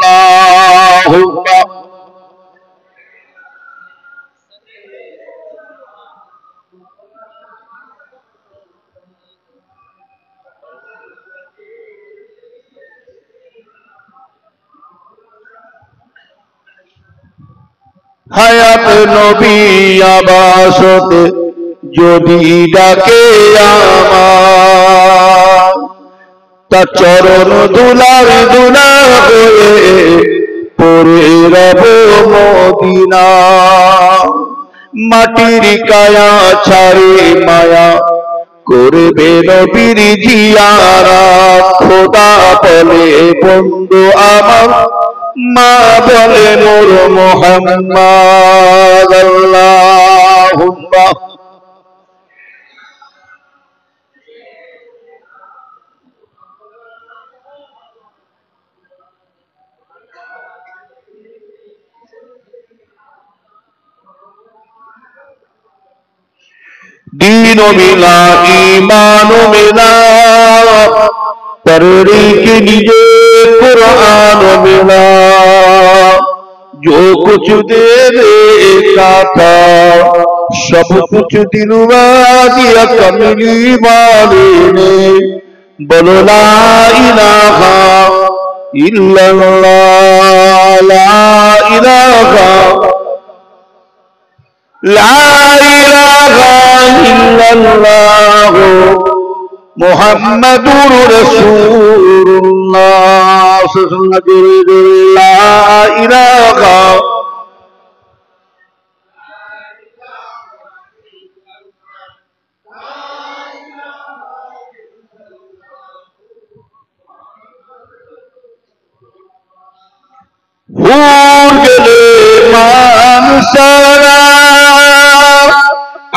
আল্লাহুম্মা হায়াত নবী আবাসতে যদি ডাকে আমার তা চরণ দুলার দুলা হয়ে পড়ে রব মদিনা মাটির কায়া ছাড়ে মায়া করবে নবীর জিয়ারা খোদা বলে বন্ধু আমার মা বলে মোর মুহাম্মদ আল্লাহুম্মা दीन मिला ईमान मिला पढ़ने के लिए कुरान मिला जो कुछ दे देखा था सब कुछ दिलवा दिया कमली वाले ने बोलो ला इलाहा इल्लल्लाह ला इलाहा ला इलाहा इल्लल्लाह मुहम्मदुर रसूलुल्लाह ला इलाहा भूल गए मानसरा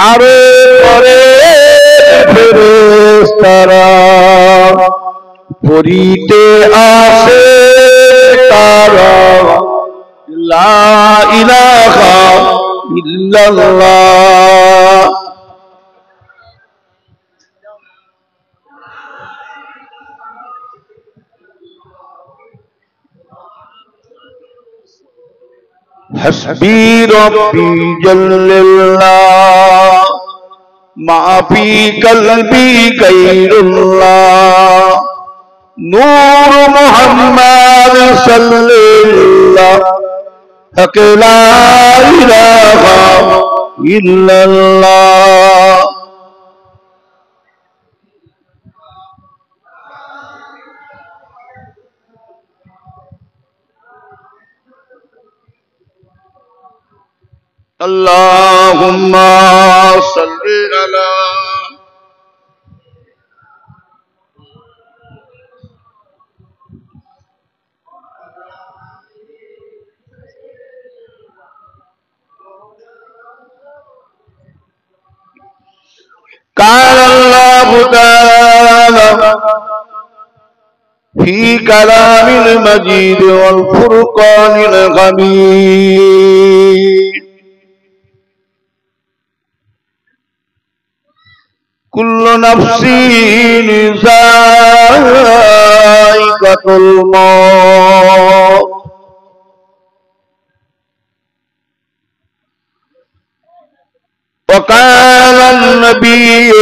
आरे परे फेरेस्तारा परीते आसे तारा ला इलाहा इल्लल्लाह हस्बी रब्बी जल्लल्लाह माफी कल्बी गैरुल्लाह नूर मुहम्मद सल्लल्लाह हक ला इलाहा इल्लल्लाह अल्लाहुम्मा सल्लि अला قال الله تعالى في كلام المجيد والفرقان الحميد كل نفس ذائقة الموت وقال النبي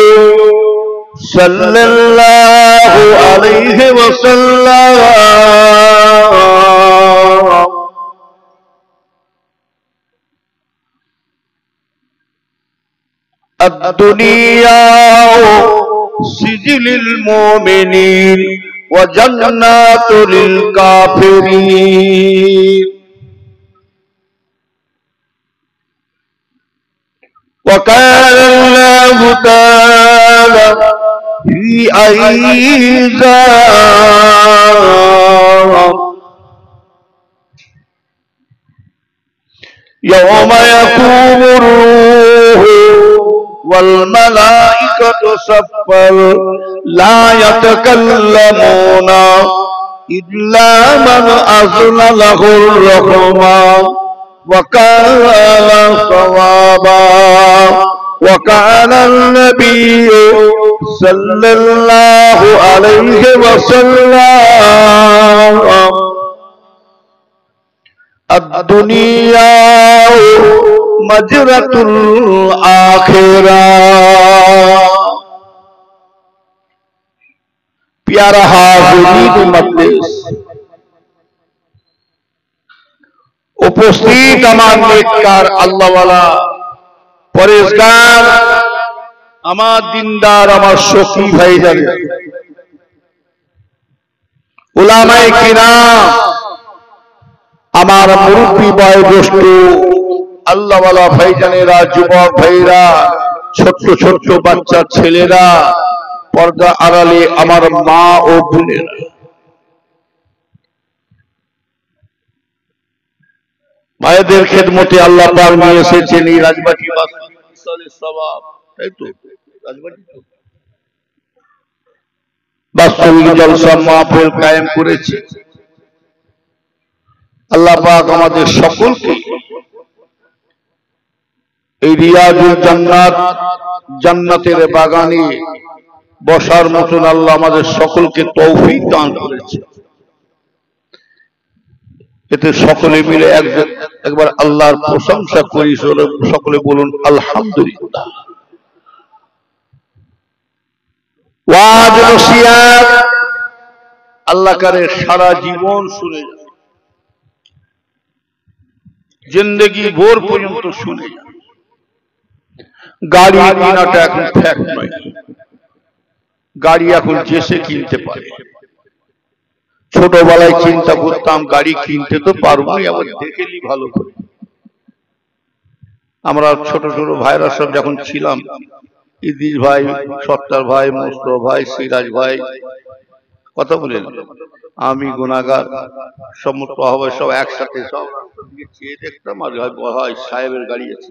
صلى الله عليه وسلم الدنيا سجل المؤمنين وجنات للكافرين وقال الله تعالى في أيضا يوم يقوم الروح والملائكة صفا لا يتكلمون إلا من أذن له الرحمن وقال صوابا وقال النبي صلى الله عليه وسلم আদ-দুনিয়া মাজরাতুল আখিরাহ। प्यारा हाज़िरीन मजलिस, उपस्थित আমার নেককার আল্লাহওয়ালা পরেজগার, আমার দিনদার, আমার শফি ভাইজান, উলামায়ে কিরাম, আমার মুরব্বী বয়োজ্যেষ্ঠ আল্লাহওয়ালা ভাইজানেরা, যুবক ভাইরা, ছোট্ট ছোট্ট বাচ্চা ছেলেরা, পর্দা আড়ালে আমার মা ও বোনেরা, মায়েদের খেদমতে আল্লাহ পাক নিয়ে এসেছেন এই রাজবাটি বাস্তবিক জলসা মাহফিল কায়েম করেছে। আল্লাহ পাক আমাদের সকলকে এই রিয়াজুল জান্নাত, জান্নাতের বাগানে বসার মতন আল্লাহ আমাদের সকলকে তৌফিক দান করেছে। এতে সকলে মিলে একবার আল্লাহর প্রশংসা করি, সকলে বলুন আলহামদুলিল্লাহ। ওয়াজ নসিহত আল্লাহ করে সারা জীবন শুনে যান, জিন্দেগি ভোর পর্যন্ত শুনে যান। গাড়ি কেনাটা এখন ফ্যাক্ট নয়, গাড়ি এখন যে সে কিনতে পারে। ছোটবেলায় চিন্তা করতাম গাড়ি কিনতে তো পারবো, আবার দেখে নি ভালো করে। আমরা ছোট ছোট ভাইরা সব যখন ছিলাম, ইদ্রিস ভাই, সত্তার ভাই, মোস্তফা ভাই, সিরাজ ভাই, কথা বলেন, আমি গুনাহগার, সমস্ত হবে সব একসাথে, সব চেয়ে দেখতাম আর হয় সাহেবের গাড়ি আছে,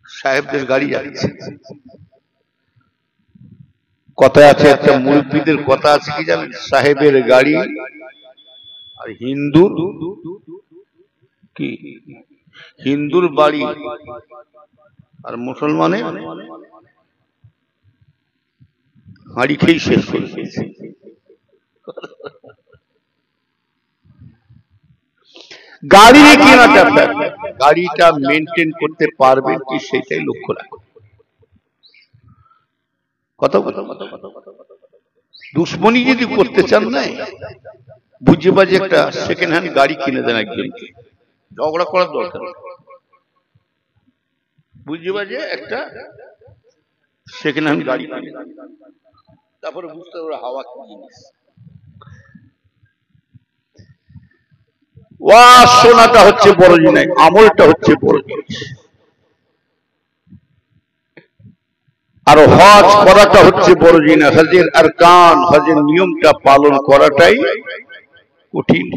সাহেবদের গাড়ি আছে। কথা আছে, একটা মুরব্বীদের কথা আছে কি জানেন, সাহেবের গাড়ি আর হিন্দুর কি, হিন্দুর বাড়ি আর মুসলমানের হাঁড়ি খেয়ে শেষ করে দিয়েছে। গাড়ি কেনাটা, গাড়িটা মেনটেন করতে পারবেন কি সেটাই লক্ষ্য রাখুন। কথা দুশ্মনী যদি করতে চান না, বুঝে বাজে একটা সেকেন্ড হ্যান্ড গাড়ি কিনে দেন একজনকে, ঝগড়া করার দরকার। বুঝে বাজে একটা সেকেন্ড হ্যান্ড গাড়ি কিনে, তারপরে বুঝতে হবে হাওয়া কি জিনিস। ওয়াজ শোনাটা হচ্ছে বড় জিনিস, আমলটা হচ্ছে বড় জিনিস, আর হজ করাটা হচ্ছে বড় জিনিস। হজের আরকান, হজের নিয়মটা পালন করাটাই কঠিন।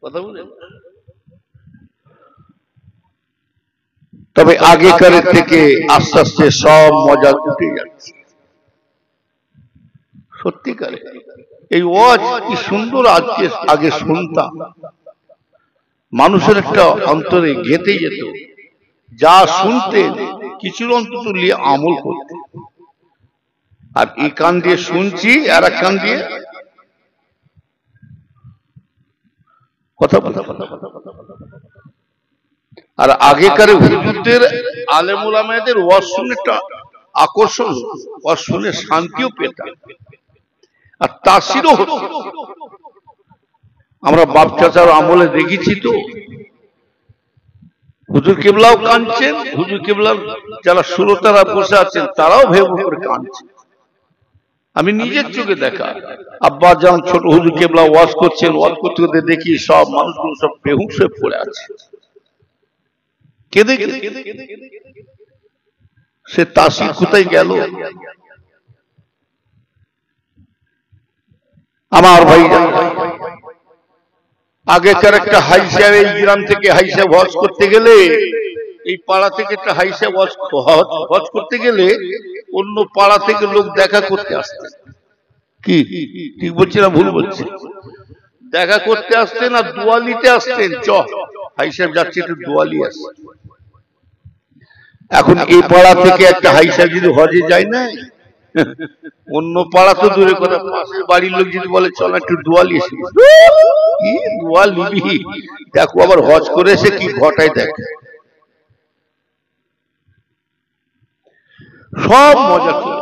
কথা বলেন, তবে আগেকার থেকে আস্তে আস্তে সব মজা উঠে যাচ্ছে। সত্যিকারে এই ওয়াজ কি সুন্দর আজকে, আগে শুনতাম, মানুষের একটা অন্তরে গেঁথে যেত, যা শুনতে কিছু অন্তত নিয়ে আমল করতে। আর এই কান দিয়ে শুনছি, আর এক কান দিয়ে কথা বলতে। আর আগেকার হুজুরদের, আলেম ওলামাদের ওয়াজ শুনে একটা আকর্ষণ, ওয়াজ শুনে শান্তিও পেতাম, আর তাসিরও হতো। আমরা বাপ চাচার আমলে দেখেছি তো, হুজুর কেবলাও কাঁদছেন, হুজুর কেবলার যারা শ্রোতারা বসে আছেন তারাও ভেবে করে কাঁদছেন। আমি নিজের চোখে দেখা, আব্বা যান ছোট হুজুর কেবলা ওয়াজ করছেন, ওয়াজ করতে করতে দেখি সব মানুষগুলো সব বেহুশ হয়ে পড়ে আছে, কেঁদে কেঁদে। সে তাসির কোথায় গেল? আমার ভাই, আগেকার একটা হাইসাব, এই গ্রাম থেকে হাইসাব হজ করতে গেলে, এই পাড়া থেকে একটা হাইসাব হজ করতে গেলে অন্য পাড়া থেকে লোক দেখা করতে আসতেন। কি ঠিক বলছি না ভুল বলছি? দেখা করতে আসতেন আর দোয়া নিতে আসতেন, চ হাইসাব যাচ্ছে একটু দোয়া নিয়ে আসছে। এখন এই পাড়া থেকে একটা হাইসাব যদি হজে যায় না, অন্য পাড়া তো দূরে কথা, পাশের বাড়ির লোক যদি বলে চল একটু দোয়া নিয়ে এসে, কি দোয়া নিবি? দেখো আবার হজ করে এসে কি ঘটায় দেখ, সব মজা করে।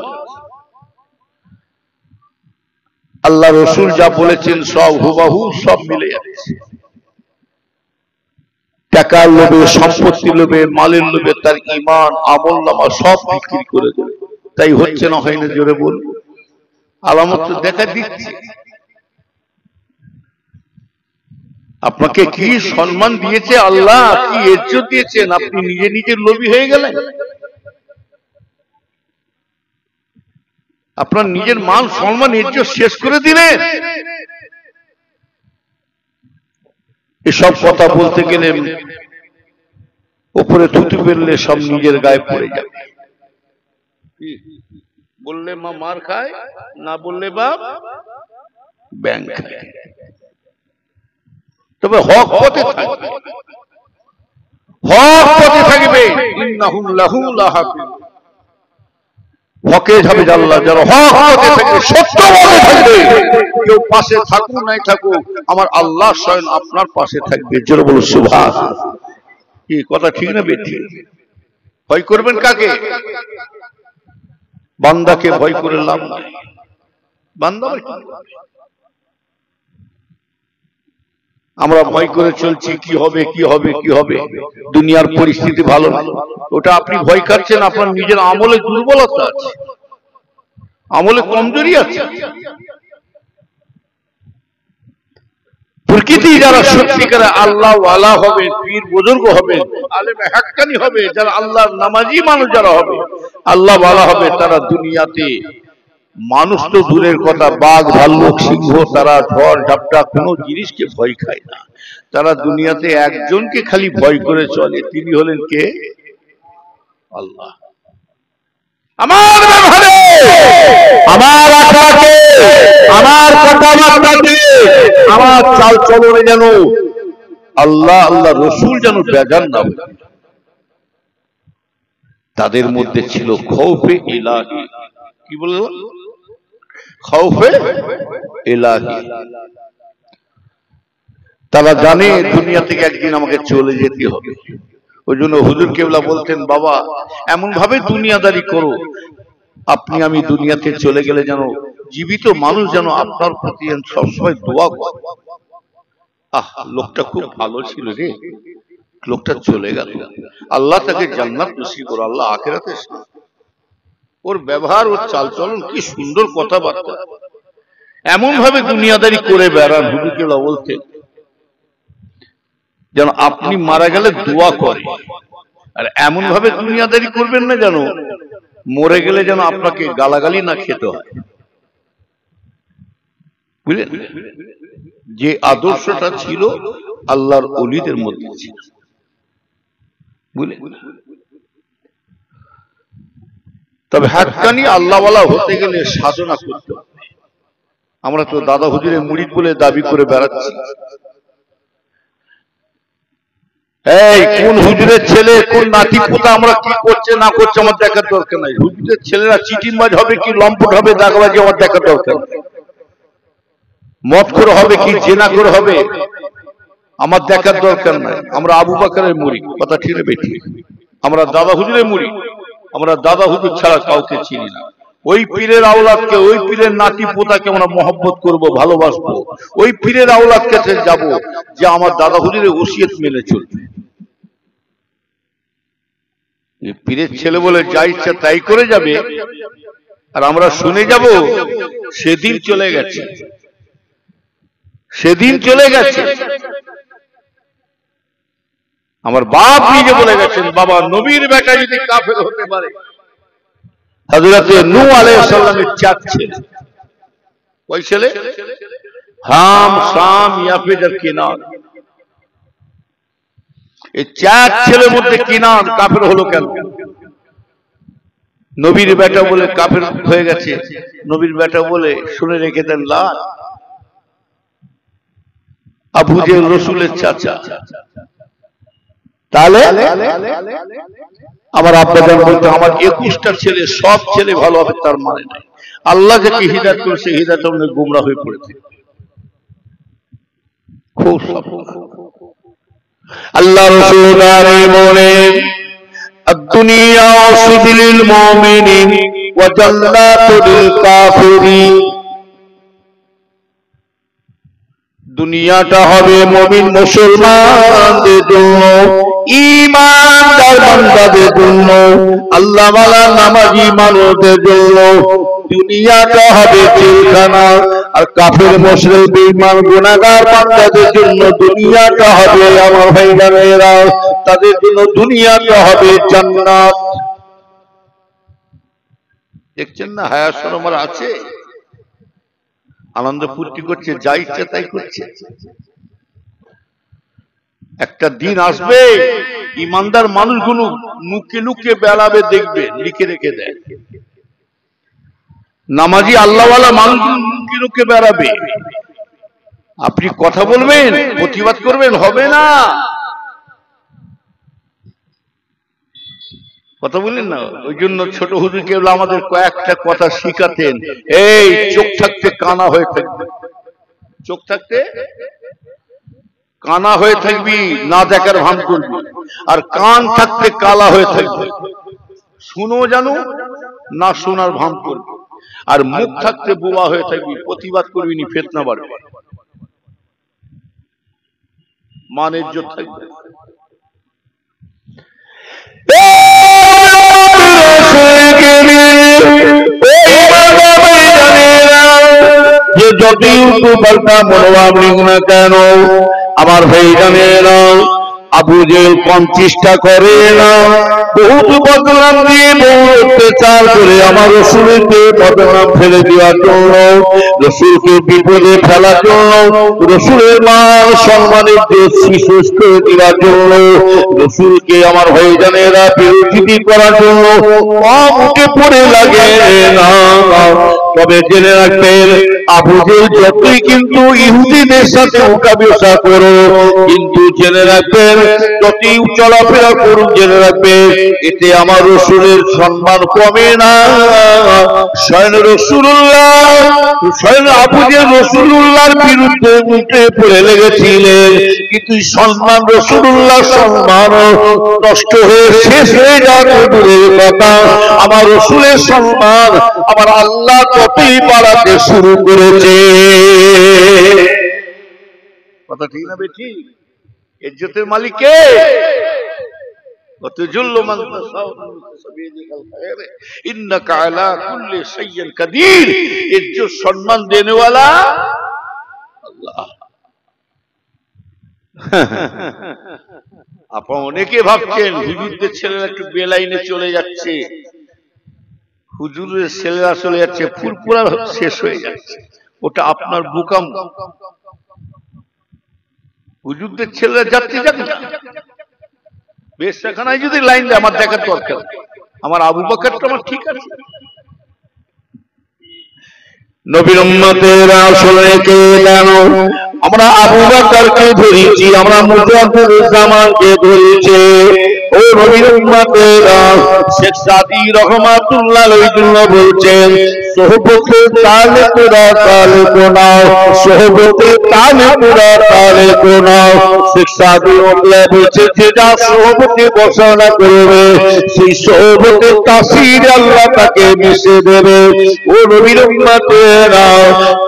আল্লাহ রসুল যা বলেছেন সব হুবাহু সব মিলে যাচ্ছে। টাকার লোভে, সম্পত্তি লোভে, মালের লোভে তার ঈমান আমল নামা সব বিক্রি করে দেবে। তাই হচ্ছে না, হয় না? জোরে বল। আলামত তো দেখা দিচ্ছে। আপনাকে কি সম্মান দিয়েছে আল্লাহ, কি ইজ্জত দিয়েছেন, আপনি নিজে নিজে লোভী হয়ে গেলেন। আপনার নিজের মান সম্মান ইজ্জত শেষ করে দিলেন। এসব কথা বলতে গেলে উপরে থুতু ফেললে সব নিজের গায়ে পড়ে যাবে। বললে মা মার খায়, না বললে বাপ ব্যাং খায়। তবে হক পথে থাকবে, হক পথে থাকবে। ইন্নাহুম লাহু লাহাফিজ, হকে যাবে আল্লাহ, যারা হক পথে থাকবে, সত্য পথে থাকবে। কেউ পাশে থাকুক নাই থাকুক, আমার আল্লাহ স্বয়ং আপনার পাশে থাকবে। জোরে বলো সুবহানাল্লাহ। কি কথা ঠিক না বেঠি? ভয় করবেন কাকে? বান্দাকে ভয় করে লাভ নাই। বান্দা আমরা ভয় করে চলছি, কি হবে কি হবে কি হবে, দুনিয়ার পরিস্থিতি ভালো না। ওটা আপনি ভয় খাচ্ছেন, আপনার নিজের আমলে দুর্বলতা আছে, আমলে কমজোরি আছে। প্রকৃতি যারা সত্যিকারে আল্লাহ ওয়ালা হবে, পীর বুজুর্গ হবে, আলেম হাক্কানি হবে, যারা আল্লাহর নামাজি মানুষ যারা হবে, আল্লাহ ওয়ালা হবে, তারা দুনিয়াতে মানুষ তো দূরের কথা, বাঘ ভাল্লুক সিংহ তারা ঝড় ঝাপটা কোনো জিনিসকে ভয় খায় না। তারা দুনিয়াতে একজনকে খালি ভয় করে চলে, তিনি হলেন কে? আল্লাহ। আমার ব্যবহারে, আমার আখড়াকে, আমার কথাবার্তাকে, আমার চাল চলনে যেন আল্লাহ আল্লাহ রসুল যেন বেজান না হয়। তাদের মধ্যে ছিল খৌফে ইলাহি। কি বলল? খৌফে ইলাহি। তারা জানে দুনিয়া থেকে একদিন আমাকে চলে যেতে হবে। ওই জন্য হুজুর কেবলা বলতেন, বাবা এমন ভাবে দুনিয়াদারি করো, আপনি আমি দুনিয়াতে চলে গেলে যেন জীবিত মানুষ যেন আপনার প্রতি সবসময় দোয়া করে। আহ, লোকটা খুব ভালো ছিল রে, লোকটা চলে গেল, আল্লাহ তাকে জান্নাত নসিব করো, আল্লাহ আখিরাতে, ওর ব্যবহার, ওর চালচলন কি সুন্দর, কথাবার্তা, এমন ভাবে দুনিয়াদারি করে বেড়ান। হুজুর কেবলা বলতেন যেন আপনি মারা গেলে দোয়া করে, আর এমন ভাবে দুনিয়াদারি করবেন না যেন মরে গেলে যেন আপনাকে গালাগালি না খেতে হয়। বুঝলেন? যে আদর্শটা ছিল আল্লাহর ওলিদের মধ্যে ছিল। বুঝলেন? তবে হাক্কানি আল্লাহওয়ালা হতে গেলে সাধনা করতে হবে। আমরা তো দাদা হুজুরের মুরিদ বলে দাবি করে বেড়াচ্ছি। এই কোন হুজুরের ছেলে, কোন নাতি পোতা আমরা কি করছে না করছে আমার দেখার দরকার নাই। হুজুরের ছেলেরা চিটিংবাজ হবে কি লম্পট হবে, দাগবাজি আমার দেখার দরকার নাই। মদ করে হবে কি জেনা করে হবে আমার দেখার দরকার নাই। আমরা আবু বকরের মুরিদ, কথা ঠিক না বেঠি? আমরা দাদা হুজুরের মুরিদ, আমরা দাদা হুজুর ছাড়া কাউকে চিনি না। ওই পীরের আওলাদকে, ওই পীরের নাতি পোতাকে আমরা মহব্বত করব, ভালোবাসবো। ওই পীরের আওলাদ কাছে যাব যে আমার দাদা হুজুরের ওসিয়ত মেনে চলবে। পীরের ছেলে বলে যা ইচ্ছা তাই করে যাবে, আর আমরা শুনে যাব সেদিন চলে গেছে, সেদিন চলে গেছে। আমার বাপ নিজে বলে গেছেন, বাবা নবীর বেটা যদি কাফের হতে পারে, হযরত নূহ আলাইহিস সালামের 4 ছেলে। ওই ছেলে হাম, শাম, ইয়াফিদ আর কিনান। এই 4 ছেলের মধ্যে কিনান কাফের হলো কেন? নবীর বেটা বলে কাফের হয়ে গেছে। নবীর বেটা বলে শুনে রেখে দেন, লাল আবু জেহেল রসুলের চাচা। তাহলে আমার আব্বাজান বলতো আমার 21টা ছেলে, সব ছেলে ভালো হবে তার মানে নাই। আল্লাহ যাকে হিদায়াত করেছে হিদায়াত অনেক গোমরা হয়ে পড়েছে। খুব আল্লাহ রাসূল বলেন الدنيا عصب للمؤمنين وجنات للكافرين। দুনিয়াটা হবে মুমিন মুসলমানদের জন্য, ঈমানদার বান্দাদের জন্য, আল্লাহওয়ালা নামাজি মানুষদের জন্য। দুনিয়াটা হবে জেলখানা, আর কাফের মুশরিক বেঈমান গুনাহগার বান্দাদের জন্য দুনিয়াটা হবে আমার ভাইরা তাদের জন্য দুনিয়াটা হবে জান্নাত। দেখছেন না হায়া শরমার আছে, আনন্দ ফুর্তি করছে, যা ইচ্ছে তাই করছে। একটা দিন আসবে ইমানদার মানুষগুলো মুখে লুকিয়ে বেড়াবে, দেখবে লিখে রেখে দেয়। নামাজি আল্লাহওয়ালা মানুষগুলো মুখে লুকিয়ে বেড়াবে, আপনি কথা বলবেন, প্রতিবাদ করবেন, হবে না। কথা বললেন না। ওই জন্য ছোট হুজুর কেবল আমাদের কয়েকটা কথা শিখাতেন। এই চোখ থাকতে কানা হয়ে থাকবে, চোখ থাকতে কানা হয়ে থাকবি, না দেখার ভান করবি, আর কান থাকতে কালা হয়ে থাকবে, শুনো জানো না শোনার ভান করবি, আর মুখ থাকতে বোবা হয়ে থাকবি, প্রতিবাদ করবি নি, ফিতনা বাড়বে, মান ইজ্জত থাকবে। যে যতই উল্টো পাল্টা মনোভাব নিক না কেন আমার ভাইজানেরা, আবু জেহেল কম চেষ্টা করে না, বহুত বদনাম দিয়ে বহু অত্যাচার করে আমার রাসূলকে বদনাম ফেলে দেওয়ার জন্য, রাসূলকে বিপদে ফেলার জন্য, রাসূলের মান সম্মানের শিশুষ করে দেওয়ার জন্য, রাসূলকে আমার ভাইজানেরা বিরোধিতা করার জন্য কম উঠে পড়ে লাগে না। তবে জেনে রাখবেন আবু জেহেল যতই কিন্তু ইহুদিদের সাথে উঠাবসা করো, কিন্তু জেনে রাখবেন যতই চলাফেরা করুন, জেনে রাখবেন এতে আমার রাসূলের সম্মান কমে না। স্বয়ং রাসূলুল্লাহ, স্বয়ং আবু জেহেল রাসূলুল্লাহর বিরুদ্ধে উঠে পড়ে লেগেছিলেন, কিন্তু সম্মান রাসূলুল্লাহ সম্মান নষ্ট হয়ে শেষ হয়ে যাওয়ার দূরের কথা, আমার রাসূলের সম্মান আমার আল্লাহ ততই বাড়াতে শুরু করেছে। কথা ঠিক না বেঠিক? ইজ্জতের মালিক কে? ওয়াতুজুল্লু মান তাশাউ সাবিলিকাল খায়র ইন্নাকা আলা কুল্লি শাইইন কাদির। ইজ্জত সম্মান দেনে वाला আল্লাহ। আপনারা অনেকে ভাবছেন হুজুরদের ছেলেরা একটু বেলাইনে চলে যাচ্ছে, হুজুরের ছেলেরা চলে যাচ্ছে ফুরফুরা শেষ হয়ে যাচ্ছে, ওটা আপনার বোকাম। হুজুরদের ছেলেরা যাচ্ছে যাক না, বেশ সেখানে যদি লাইন দেয় আমার দেখার দরকার, আমার আবু বকরটা আমার ঠিক আছে। নবীর উম্মতেরা আসলে কে জানো? আমরা আবু বকরকে ধরেছি, আমরা মুজাদ্দিদুজ্জামানকে ধরেছি। ও নবীর উম্মতেরা, শেখ সাদী রহমাতুল্লাহ আলাইহি বলছেন সোহবতে তালেকুরা তালেকুনাও, সোহবতে তালেকুরা তালেকুনাও। শেখ সাদী রহমাতুল্লাহ বলছেন যে যা সোহবতে বসানো করবে সেই সোহবতে তাসির আল্লাহ তাকে মিশে দেবে। ও নবীর উম্মতেরা,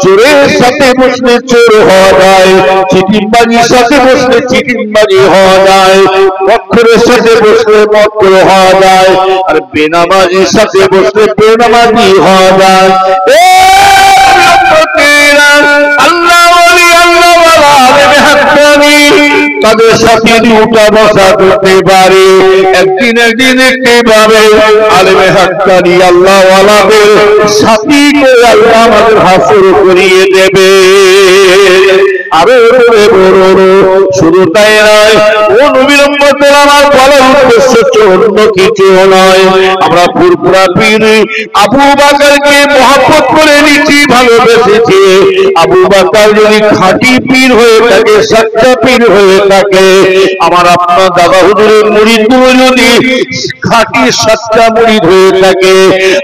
চোরের সাথে বসলে চোর হওয়া যায়, চিটিংবাজির সাথে বসলে চিটিংবাজি হওয়া যায়, মক্করের সাথে বসলে মক্কর হওয়া যায়, আর বেনামাজির সাথে বসলে বেনামাজি হওয়া যায়। আল্লাহ ওলি আল্লাহ ওয়ালা আলেমে হাক্কানি তাদের সাথে উঠা বসা করতে পারে, একদিন একদিন দেখতে পাবে আলেমে হাক্কানি আল্লাহ ওয়ালাদের সাথী করে আল্লাহ আমাদের হাসর করিয়ে দেবে। আরো বড় শুধু তাই নয়, ও ও নবীর উম্মতেরা, আমার বলার উদ্দেশ্য অন্য কিছু নয়। আমরা ফুরফুরা পীর আবু বকরকে মহব্বত করে নিচ্ছি, ভালোবেসেছি। আবু বকর যদি খাঁটি পীর হয়ে থাকে, সচ্চা পীর হয়ে থাকে, আমার আপনার দাদা হুজুরের মুরিদগুলো যদি খাঁটি সচ্চা মুরিদ হয়ে থাকে,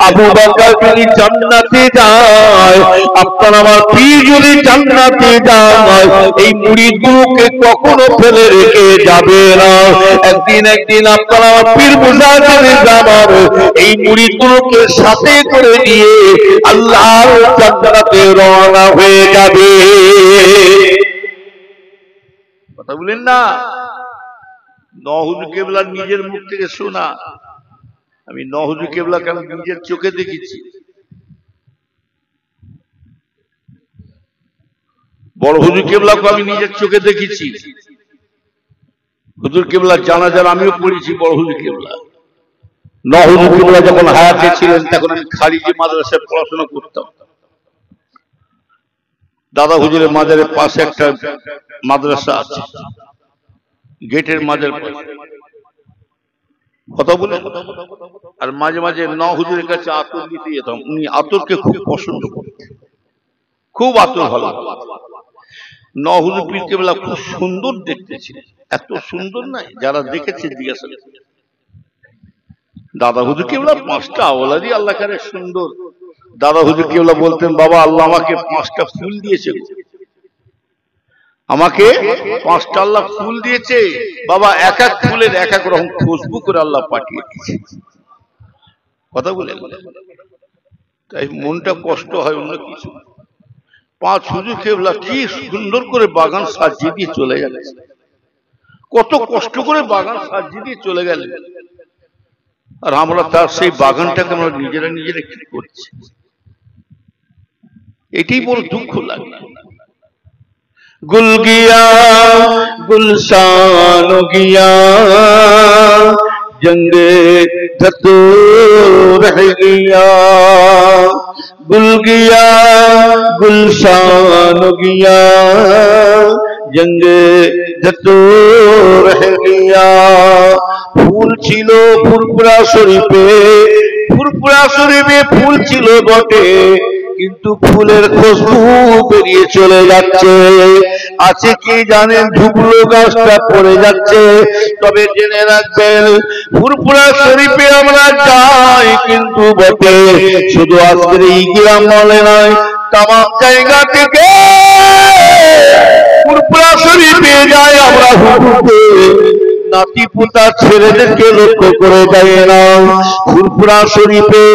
আবু বকর যদি জান্নাতে যায়, আপনার আমার পীর যদি জান্নাতে যায়, এই মুরিদগুলোকে কখনো ফেলে রেখে যাবে না। একদিন আপনার আমার পীর মুজাহিদুল জামান এই মুরিদগুলোকে সাথে করে নিয়ে আল্লাহর জান্নাতে রওনা হয়ে যাবে। কথা বলেন না? হুজুর কেবলা নিজের মুখ থেকে শোনা। আমি হুজুর কেবলাকে আমি নিজের চোখে দেখেছি। বড় হুজুর কেবলাকে আমি নিজের চোখে দেখেছি। হুজুর কেবলা জানাজার আমিও পড়েছি। বড় হুজুর কেবলা হুজুর কেবলা যখন হায়াতে ছিলেন, তখন আমি খালিজি মাদ্রাসায় পড়াশোনা করতাম। দাদা হুজুরের মাজারের পাশে একটা মাদ্রাসা আছে, গেটের মাঝের কথা বলে। আর মাঝে মাঝে হুজুরের কাছে আতর দিতে যেতাম। উনি আতরকে খুব পছন্দ করতেন, খুব আতর ভালো। হুজুর পীর কেবলা খুব সুন্দর দেখতে ছিলেন। এত সুন্দর নাই, যারা দেখেছে জিজ্ঞাসা করে। দাদা হুজুর কেবলা 5টা আওলাদই আল্লাহ করে সুন্দর। দাদা হুজুর কেবলা বলতেন, বাবা আল্লাহ আমাকে 5টা ফুল দিয়েছে, আমাকে 5টা আল্লাহ ফুল দিয়েছে বাবা, এক এক ফুলের এক এক রকম খুশবু করে আল্লাহ পাঠিয়ে দিয়েছে। কথা বলে তাই মনটা কষ্ট হয়, অন্য কিছু। 5 হুজুর কেবলা কি সুন্দর করে বাগান সাজিয়ে দিয়ে চলে গেলেন, কত কষ্ট করে বাগান সাজিয়ে দিয়ে চলে গেলেন। আর আমরা তার সেই বাগানটাকে আমরা নিজেরা কি করছি, এটাই বড় দুঃখ লাগে। गुल गया गुलशान गया, जंगे धतो रह गया। गुल गया गुलशान गया, जंगे धतो रह गया। ফুল ছিল ফুরফুরা শরীফে, ফুরফুরা শরীফে ফুল ছিল বটে, কিন্তু ফুলের খুশবু বেরিয়ে চলে যাচ্ছে। আছে কি জানেন, ধুবলো গাছটা পড়ে যাচ্ছে। তবে জেনে রাখবেন, ফুরফুরা শরীফে আমরা যাই কিন্তু বটে, শুধু আজকের এই গ্রাম বলে নয়, তামাম জায়গা থেকে ফুরফুরা শরীফে যাই আমরা হুজুরকে নাতি পুতা ছেলেদেরকে লক্ষ্য করে যায় না। ফুরফুরা শরীফে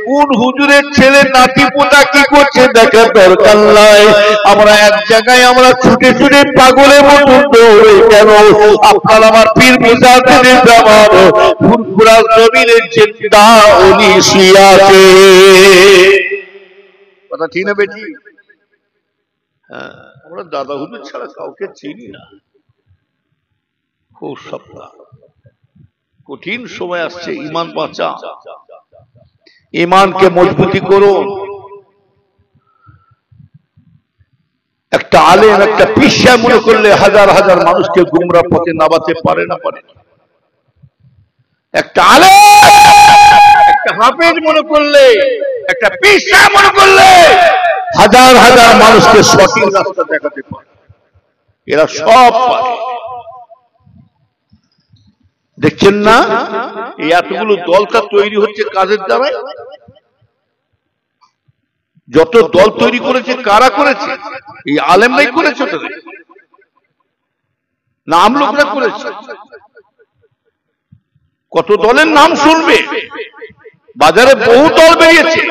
কোন হুজুরের ছেলে নাতি পোতা কি করছে দেখার দরকার নাই। আমরা এক জায়গায় আমরা ছুটে ছুটে পাগলের মতো দৌড়ে কেন? আপনার আমার পীর মুজাহিদুল জামান ফুরফুরা জমিনের জিন্দা ওলি শুয়ে আছে। কথা ঠিক না বেটি? হ্যাঁ, আমরা দাদা হুজুর ছাড়া কাউকে চিনি না। খুব সপ্তাহ কঠিন সময় আসছে, ঈমান বাঁচা, ঈমানকে মজবুতি করো। একটা আলেম একটা পিশা মনে করলে হাজার হাজার মানুষকে গুমরাহ পথে নামাতে পারে না। একটা আলেম একটা হাফেজ মনে করলে, একটা পিশা মনে করলে হাজার হাজার মানুষকে সঠিক রাস্তা দেখাতে পারে। এরা সব পারে। দেখছেন না এই এতগুলো দলটা তৈরি হচ্ছে কাজের দ্বারা? যত দল তৈরি করেছে কারা করেছে? এই আলেমরাই করেছে না আমলোকরা করেছে? কত দলের নাম শুনবে, বাজারে বহু দল বেরিয়েছে।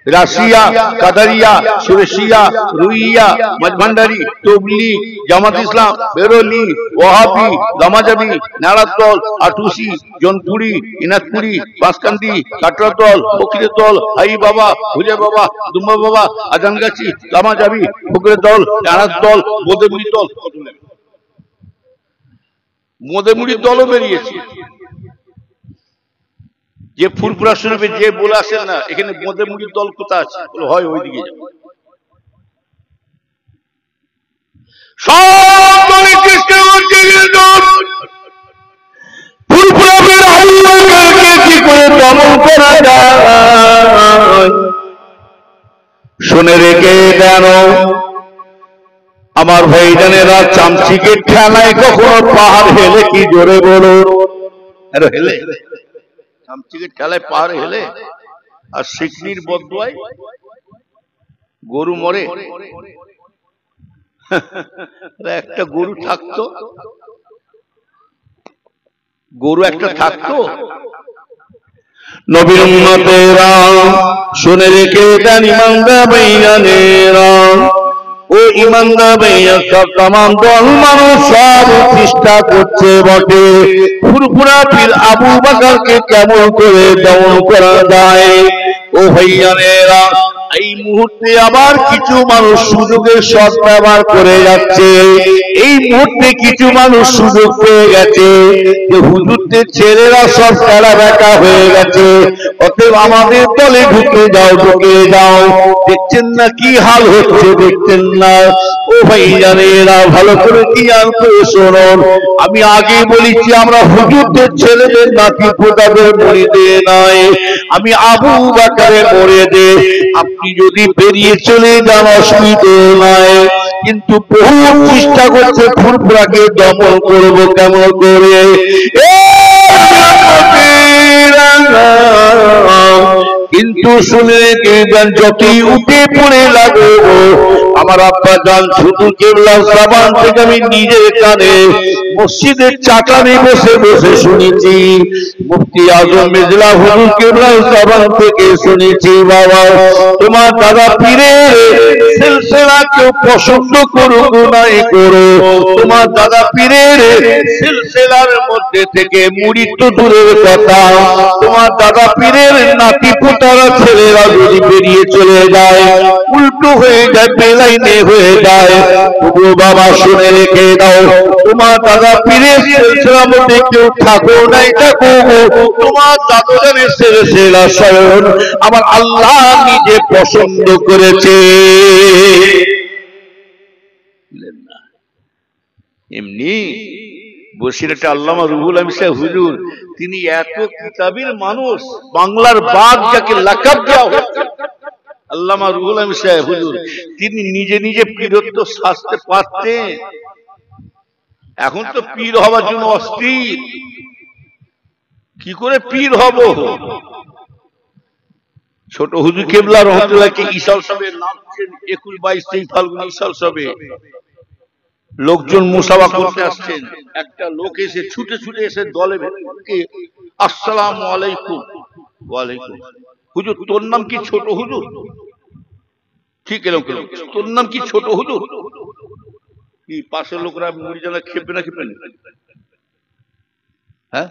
রাশিয়া, কাদারিয়া, সুরেশিয়া, রুইয়া, মজভান্ডারি, তবলিগ, জামাত ইসলাম, বেরোলি, ওয়াহাবি, গামাজাবি, নারাদ দল, আটুসি, জনপুরি, ইনাকপুরি, বাঁশকান্দি, কাটরা দল, ফকিরের দল, হাই বাবা, হুজে বাবা, দুম্বা বাবা, আজানগাছি, গামাজাবি, ফকিরের দল, নারাদ দল, মোদেমুড়ি দল, মোদেমুড়ির দলও বেরিয়েছে। যে ফুরফুরা শরীফে যে বলে আসেন না এখানে মোদেমুড়ির দল কোথায় আছে, হয় ওইদিকে যাবে। সব দেন। আমার ভাইজানেরা, চামচিকে ঠেলায় কখনো পাহাড় হেলে কি জোরে বলুন? হেলে চামচিকে ঠেলায় পাহাড় হেলে, আর শিকনির বদুয়ায় গরু মরে। একটা গরু থাকতো, গরু একটা থাকতো, নবীর উম্মতেরা শুনে রেখে দেন ইমানদার ভাইজানেরা, ও ইমানদার ভাইয়া, সব তামাম দল মানুষ সব চেষ্টা করছে বটে ফুরফুরা পীর আবু বকরকে কেমন করে দমন করা যায়। ও ভাইজানেরা, এই মুহূর্তে আবার কিছু মানুষ সুযোগের সদ্ব্যবহার করে যাচ্ছে। এই মুহূর্তে কিছু মানুষ সুযোগ পেয়ে গেছে যে হুজুরদের ছেলেরা সব খেলা বেকা হয়ে গেছে, অতএব আমাদের দলে ঢুকে যাও, ঢুকে যাও। দেখছেন না কি হাল হচ্ছে, দেখছেন না? ও ভাইজানেরা, ভালো করে কি জানতো শোনুন, আমি আগে বলেছি আমরা হুজুরদের ছেলেদের নাতি পোতাদের মুরিদের নয়, আমি আবু বকরের মুরিদের। আপনি যদি বেরিয়ে চলে যান অসুবিধে নয়, কিন্তু বহু চেষ্টা করছে ফুরফুরাকে দমন করব কেমন করে। কিন্তু শুনে রেখে যতই উঠে পড়ে লাগো, আমার আব্বা জান শুধু কেবলার সাবান থেকে আমি নিজের কানে মসজিদের চাটানে বসে বসে শুনেছি, মুফতি আজম মিজলা হুজুর কেবলার সাবান থেকে শুনেছি, বাবা তোমার দাদা পীরের সিলসিলা কেউ পছন্দ করুক নাই করো, তোমার দাদা পীরের সিলসিলার মধ্যে থেকে মুড়ি তো দূরের কথা, তোমার দাদা পীরের নাতি পোতারা ছেলেরা যদি বেরিয়ে চলে যায়, উল্টো হয়ে যায়, বেলাইনে হয়ে যায়, তবু বাবা শুনে রেখে দাও, তোমার দাদা পীরের সিলসিলার মধ্যে কেউ থাকো নাই থাকো, তোমার দাদুদের সিলসিলা স্বয়ং আমার আল্লাহ নিজে পছন্দ করেছে। এমনি বসিরহাটে আল্লামা রুহুল আমিন সাহেব হুজুর, তিনি এত কিতাবের মানুষ, বাংলার বাঘ যাকে লাকাব দেওয়া হয়েছে, আল্লামা রুহুল আমিন সাহেব হুজুর, তিনি নিজে নিজে পীরত্ব সাজতে পারতেন। এখন তো পীর হওয়ার জন্য অস্থির, কি করে পীর হব? ছোট হুজুর কেবলা রহমতুল্লাহকে ইসাল সাহেবের নাম 21-22 ফাল্গুন ইসাল সাহেবে লোকজন মুসাফা করতে আসছেন, একটা লোক এসে ছুটে ছুটে এসে দলে ভেতরে, আসসালামু আলাইকুম। ওয়ালাইকুম। হুজুর তোর নাম কি ছোট হুজুর? ঠিক এরকম, তোর নাম কি ছোট হুজুর? কি পাশের লোকরা মুড়ি জানা খেপে না খেপে না? হ্যাঁ,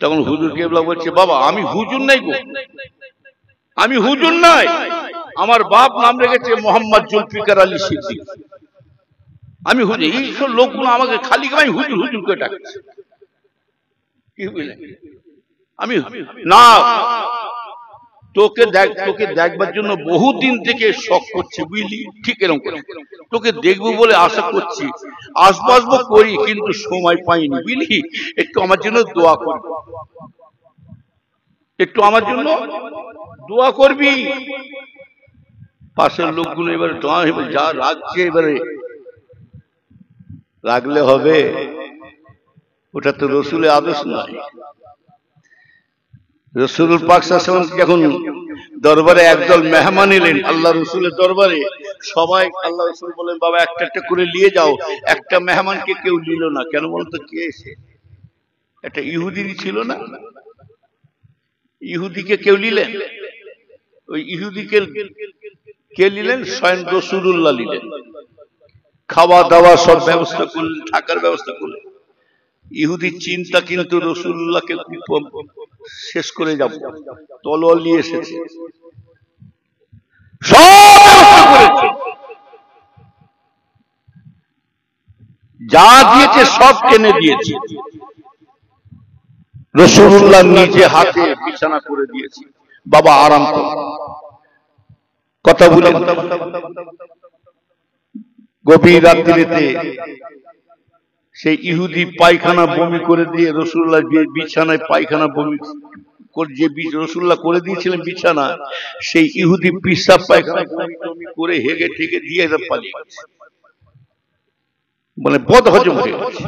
তখন হুজুর কেবলা বলছে, বাবা আমি হুজুর নাই গো, আমি হুজুর নাই, আমার বাপ নাম রেখেছে মোহাম্মদ জুলফিকার আলী সিদ্দিক, আমি হুজুর। এইসব লোকগুলো আমাকে খালি আমি হুজুর হুজুর করে ডাকছে, কি বুঝলেন? আমি না, তোকে দেখবার জন্য বহুদিন থেকে শখ করছি, বুঝলি? ঠিক এরকম তোকে দেখবো বলে আশা করছি, আসবো করি, কিন্তু সময় পাইনি, বুঝলি? একটু আমার জন্য দোয়া করবি, একটু আমার জন্য দোয়া করবি। পাশের লোকগুলো এবারে যা রাখছে, এবারে রাখলে হবে? ওটা তো রসুলের আদর্শ নয়। রসুল পাক সাল্লাল্লাহু আলাইহি ওয়াসাল্লাম যখন দরবারে একদল মেহমান এলেন আল্লাহ রসুলের দরবারে, সবাই আল্লাহ রসুল বলেন, বাবা একটা একটা করে নিয়ে যাও। একটা মেহমানকে কেউ নিল না, কেন বলতো? কে এসে? একটা ইহুদি ছিল না, ইহুদিকে কেউ নিলেন? ওই ইহুদিকে কে নিলেন? স্বয়ং রাসূলুল্লাহ নিলেন। খাওয়া দাওয়া সব ব্যবস্থা করলেন, থাকার ব্যবস্থা করলেন। ইহুদির চিন্তা কিন্তু রাসূলুল্লাহকে শেষ করে যাব, তলোয়ার নিয়ে এসেছে, যা দিয়েছে সব টেনে দিয়েছে। রাসূলুল্লাহ নিজে হাতে বিছানা করে দিয়েছে, বাবা আরাম কর। কথা বলে গভীর রাত্রিতে সেই ইহুদি পায়খানা বমি করে দিয়ে রাসূলুল্লাহ বিছানায় পায়খানা বমি যে রসুল্লাহ করে দিয়েছিলেন বিছানা, সেই ইহুদি পিসাব পায়খানা করে হেগে ঠেকে দিয়ে পালিয়ে গেছে, মানে বদ হজম হয়ে গেছে।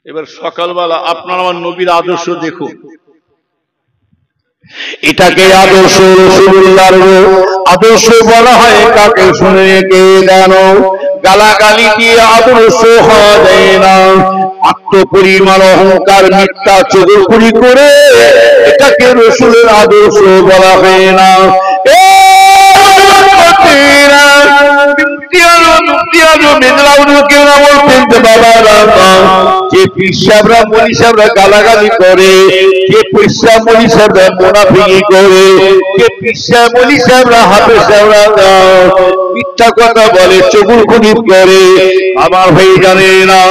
এবার সকালবেলা আপনার আমার নবীর আদর্শ দেখুন, এটাকে আদর্শ রাসূলুল্লাহর আদর্শ বলা হয় কাকে? শুনে রেখে জানো, গালাগালি দিয়ে আদর্শ হওয়া যায় না। আত্মপরিমাণ অহংকার মিথ্যা চতুরপুরি করে এটাকে রাসূলের আদর্শ বলা হয় না। যে পিসাবরা মনীষাবরা গালাগালি করে, যে পিসা মনীষাবরা মুনাফিকি করে, যে পিসা মনীষাবরা হাফেজরা মিথ্যা কথা বলে, চতুরপুরি করে, আমার ভাই জানে না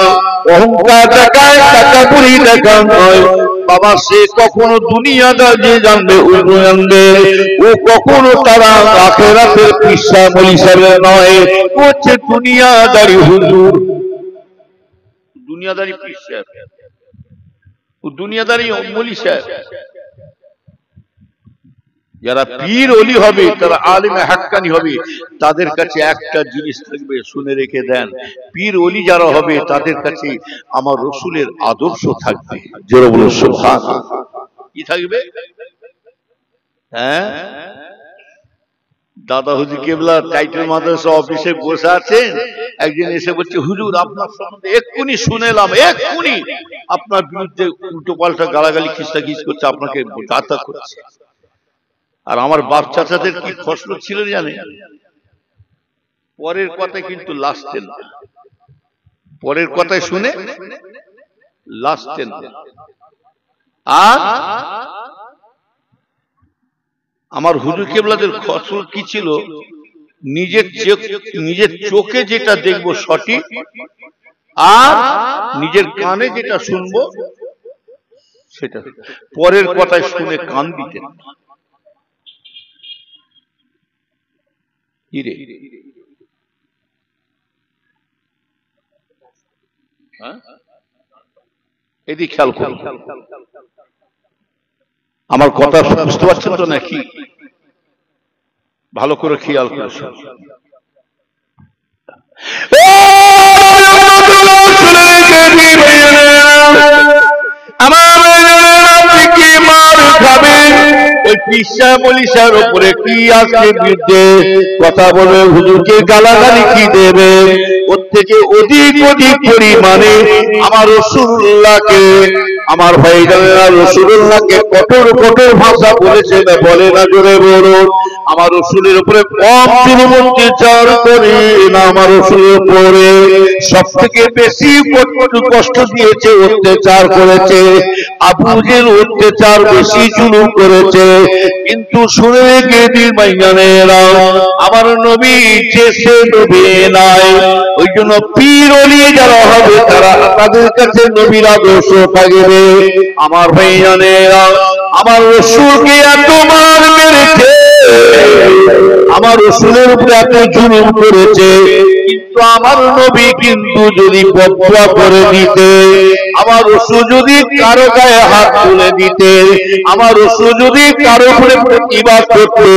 অহংকার দেখায়, টাকা পুরি দেখা নয় বাবা। সে কখনো দুনিয়াদার যে জানবে ওই জানবে, ও কখনো তারা আখিরাতের পিসা মনীষাবের নয়, ও হচ্ছে দুনিয়াদারি হুজুর, দুনিয়াদারি পিসা, ও দুনিয়াদারি মৌলী সাহেব। যারা পীর ওলি হবে, তারা আলেমে হাক্কানি হবে, তাদের কাছে একটা জিনিস থাকবে, শুনে রেখে দেন, পীর ওলি যারা হবে তাদের কাছে আমার রসুলের আদর্শ থাকবে। জোরে বলুন সুবহানাল্লাহ। কি থাকবে? হ্যাঁ, দাদা হুজুর কেবলা টাইটেল মাদ্রাসা অফিসে বসে আছেন, একদিন এসে বলছে, হুজুর আপনার সম্বন্ধে এক্ষুনি শুনেলাম, এক্ষুনি আপনার বিরুদ্ধে উল্টো পাল্টা গালাগালি খিস্তাখিস করছে, আপনাকে গাতা করছে। আর আমার বাপ চাচাদের কি খসলো ছিল জানে? পরের কথায় কিন্তু লাস্টেন, পরের কথায় শুনে লাস্টেন। আর আমার হুজুর কেবলাদের খসল কি ছিল? নিজের চোখে যেটা দেখবো সঠিক, আর নিজের কানে যেটা শুনবো সেটা। পরের কথায় শুনে কান দিতেন। এদিকে খেয়াল করুন, আমার কথা বুঝতে পারছেন তো নাকি? ভালো করে খেয়াল করে ওই পিসা মনীষার উপরে কি আজকে বিরুদ্ধে কথা বলবে, হুজুরকে গালাগালি কি দেবে, ওর থেকে অধিক পরিমাণে আমার রাসূলুল্লাহকে, আমার ভাইজানেরা রাসূলুল্লাহকে কঠোর ভাষা বলেছে না বলে না? জোরে বলুন। আমার রাসূলের উপরে কম জুলুম অত্যাচার করে না, আমার রাসূলের উপরে সব থেকে বেশি কষ্ট দিয়েছে, অত্যাচার করেছে আবু জেহেল, অত্যাচার বেশি জুলুম করেছে। কিন্তু শুনে রেখে দিন ভাইজানেরা, আমার নবী যে সে নবী নাই, ওই জন্য পীর ওলি যারা হবে তারা তাদের কাছে নবীর আদর্শ থাকবে। আমার ভাইজানেরা, আমার রাসূলকে এত মার মেরেছে, আমার রাসূলের উপরে এত জুলুম করেছে, কিন্তু আমার নবী কিন্তু যদি বদদুয়া করে দিতে, আমার রাসূল যদি কারো গায়ে হাত তুলে দিতে, আমার রাসূল যদি কারো উপরে প্রতিবাদ করতে,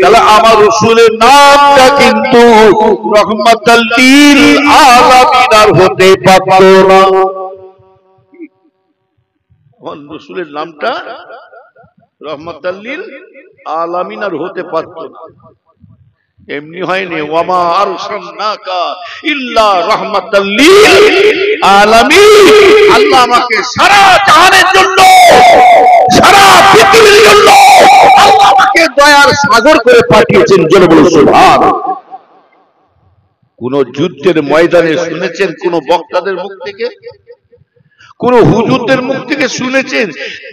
তাহলে আমার রাসূলের নামটা কিন্তু রহমাতাল লিল আলামিন আর হতে পারত না। আমার রাসূলের নামটা রহমাতাল লিল আলামিন আর হতে পারত না। এমনি হয়নি, ওয়ামা আরসালনাকা ইল্লা রাহমাতাল লিল আলামিন। আল্লাহ আমাকে সারা জাহানের জন্য, সারা পৃথিবীর জন্য আল্লাহ আমাকে দয়ার সাগর করে পাঠিয়েছেন। জোরে বলুন সুবহানাল্লাহ। কোন যুদ্ধের ময়দানে শুনেছেন কোন বক্তাদের মুখ থেকে, কোন হুজুরদের মুখ থেকে শুনেছেন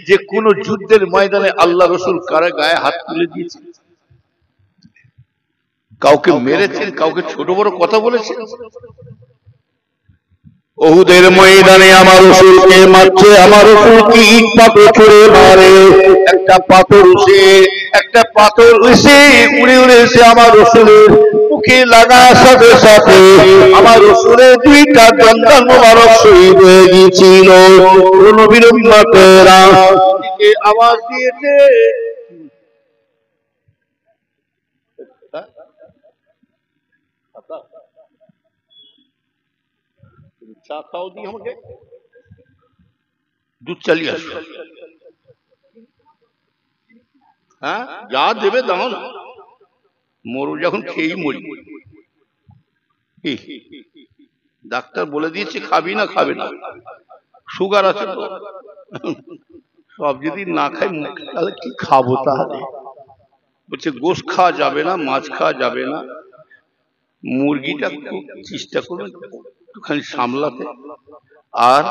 যে কোন যুদ্ধের ময়দানে আল্লাহ রাসূল কারো গায়ে হাত তুলে দিয়েছেন, কাউকে মেরেছেন, কাউকে ছোট বড় কথা বলেছেন? ওহুদের ময়দানে আমার রাসূলকে মারছে, আমার রাসূলকে ইট পাথর ছুঁড়ে মারে। একটা পাথর এসে উড়ে উড়ে এসে আমার রাসূলের মুখে লাগার সাথে সাথে আমার রাসূলের দুইটা দন্তাল মোবারক শহীদ হয়ে গিয়েছিল। নবীর উম্মতেরা আওয়াজ দিয়েছে, চা খাও দি আমাকে, দুধ চালিয়ে আসো। হ্যাঁ, যা দেবে দাও না, মরু যখন খেয়েই মরি। ডাক্তার বলে দিয়েছে খাবি না, খাবে না, সুগার আছে তো। সব যদি না খাই তাহলে কি খাবো? তাহলে বলছে গোশত খাওয়া যাবে না, মাছ খাওয়া যাবে না, মুরগিটা খুব চেষ্টা করবেন একটুখানি সামলাতে, আর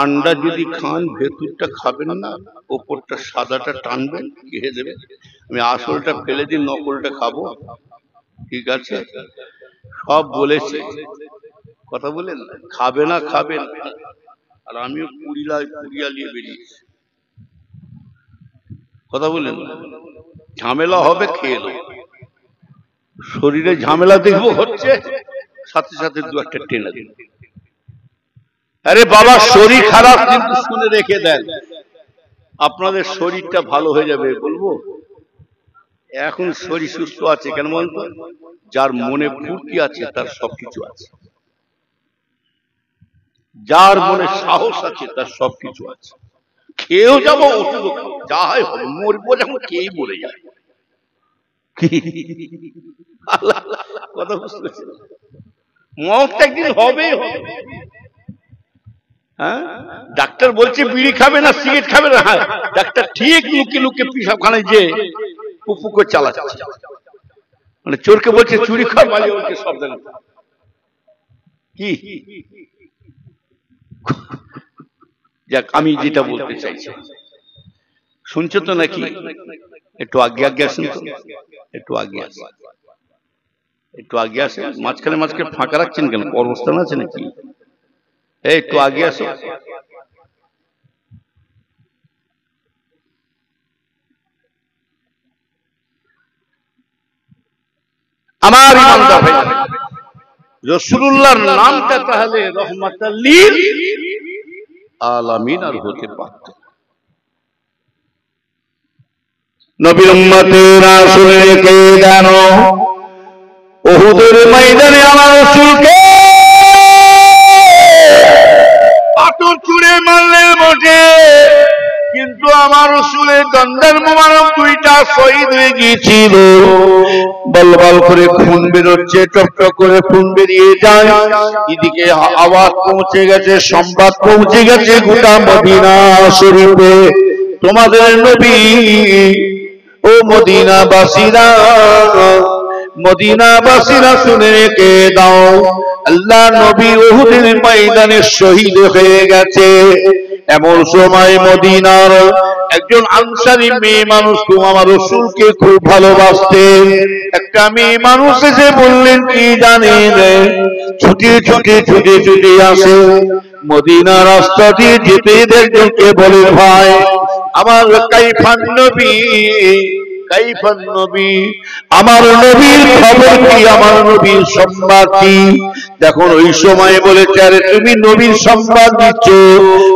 আন্ডা যদি খান ভেতরটা খাবেন না, ওপরটা সাদাটা টানবেন, খেয়ে দেবেন। আমি আসলটা ফেলে দিন, নকলটা খাবো, ঠিক আছে? সব বলেছে, কথা বলেন, খাবে না খাবেন। আর আমিও পুরিয়া নিয়ে বেরিয়েছি, কথা বলেন, ঝামেলা হবে, খেয়ে নেব। শরীরে ঝামেলা দেখবো হচ্ছে, সাথে সাথে দু একটা টেনে দিন। আরে বাবা, শরীর খারাপ কিন্তু শুনে রেখে দেন, আপনাদের শরীরটা ভালো হয়ে যাবে। বলবো এখন শরীর সুস্থ আছে কেন বলতো? যার মনে ফুর্তি আছে তার সবকিছু আছে, যার মনে সাহস আছে তার সবকিছু আছে। খেয়েও যাবো, ওষুধ যা হয় মরবো যখন, খেয়েই মরে যায়। কথা বুঝতে পারছি, মতটা একদিন হবে। হ্যাঁ, ডাক্তার বলছে বিড়ি খাবে না, সিগারেট খাবে না। হ্যাঁ, ডাক্তার ঠিক লুকিয়ে লুকিয়ে পিসাবখানায় যে পুপু করে চালাচ্ছে, মানে চোরকে বলছে চুরি খা, মালিক বলছে সাবধানে। কি যাক, আমি যেটা বলতে চাইছি শুনছো তো নাকি? একটু আগে আগে আসুন তো, একটু আগে আসুন, একটু আগে আসেন। মাঝখানে মাঝখানে ফাঁকা রাখছেন কেন? কর্মস্থান আছে নাকি? এই একটু আগে আসো। আমার ইমানদার ভাই, রাসূলুল্লাহর নামটা তাহলে রহমাতাল লিল আলামিন আর হতে পারত। নবীর উম্মতেরা শুনে রেখে জানো, উহুদের ময়দানে আমার রাসূলকে পাথর ছুঁড়ে মারলে বটে, কিন্তু আমার রাসূলের দন্দার মোবারক দুইটা শহীদ হয়ে গিয়েছিল। বলবল করে খুন বেরোচ্ছে, টকটক করে খুন বেরিয়ে যায়। এদিকে আওয়াজ পৌঁছে গেছে, সংবাদ পৌঁছে গেছে গোটা মদিনা শরীফে, তোমাদের নবী, ও মদিনাবাসীরা, মদিনাবাসীরা শুনে রেখে দাও, আল্লাহ নবী উহুদের ময়দানে শহীদ হয়ে গেছে। এমন সময় মদিনার একজন আনসারী মেয়ে মানুষ, আমার রাসূলকে খুব ভালোবাসতেন, একটা মেয়ে মানুষ এসে বললেন কি জানেন, ছুটে ছুটে ছুটে ছুটে আসে মদিনা রাস্তা দিয়ে যেতে একজনকে বলে, ভাই আমার কাইফান নবী, কাইফান নবী, আমার নবীর খবর কি, আমার নবীর সংবাদ কি? দেখুন ওই সময় বলেছে, আরে তুমি নবীর সংবাদ দিচ্ছ,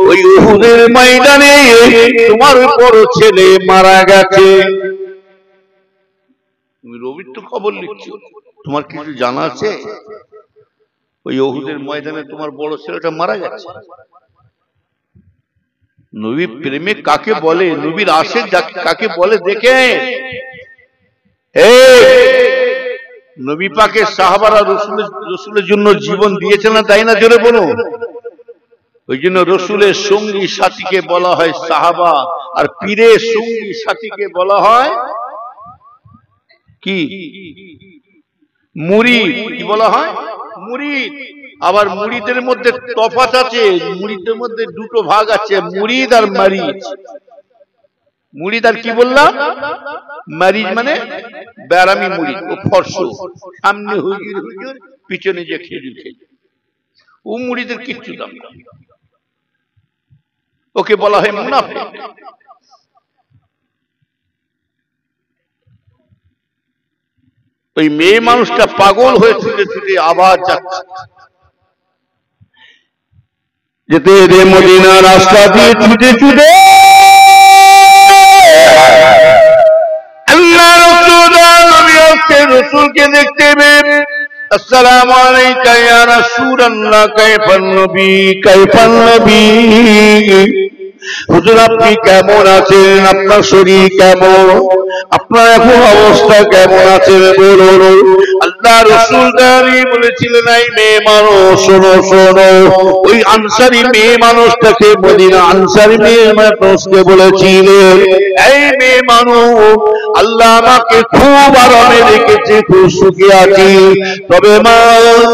ওই উহুদের ময়দানে তোমার বড় ছেলে মারা গেছে, তুমি নবীর তো খবর লিখছো, তোমার কিছু জানা আছে? ওই উহুদের ময়দানে তোমার বড় ছেলেটা মারা গেছে। নবী প্রেমে কাকে বলে, নবীর আশিক কাকে বলে দেখে। নবী পাকের সাহাবারা রসুলের জন্য জীবন দিয়েছে না, তাই না? জোরে বলো। ওই জন্য রসুলের সঙ্গী সাথীকে বলা হয় সাহাবা, আর পীরের সঙ্গী সাথীকে বলা হয় কি? মুরিদ। কি বলা হয়? মুরিদ। আবার মুরিদের মধ্যে তফাৎ আছে, মুরিদের মধ্যে দুটো ভাগ আছে, মুরিদ আর মারিদ। মুরিদ আর কি বললাম? মারিদ মানে বেরামি মুরিদ, ও ফর্স, সামনে হুজুর হুজুর, পিছনে যে খেজুর খেজুর, ও মুড়িদের কিচ্ছু দাম না, ওকে বলা হয় মুনাফিক। ওই মেয়ে মানুষটা পাগল হয়ে ছুটে ছুটে আবার যাচ্ছে, যেতে রে মদিনা রাস্তা দিয়ে ছুটে ছুটে আল্লাহ রাসূলকে দেখতে পেয়ে আসসালামু আলাইকা ইয়া রাসূলুল্লাহ কাইফান নবী কাইফান নবী, হুজুর আপনি কেমন আছেন, আপনার শরীর কেমন, আপনার এখন অবস্থা কেমন আছেন বলুন। আল্লাহ রাসূল দাঁড়িয়ে বলেছিলেন, এই মেয়ে মানুষ শোনো শোনো, ওই আনসারী মেয়ে মানুষটাকে মদিনা আনসারী মেয়ে মানুষকে বলেছিলেন, এই মেয়ে মানুষ আল্লাহ আমাকে খুব আরামে রেখেছে, খুব সুখী আছি, তবে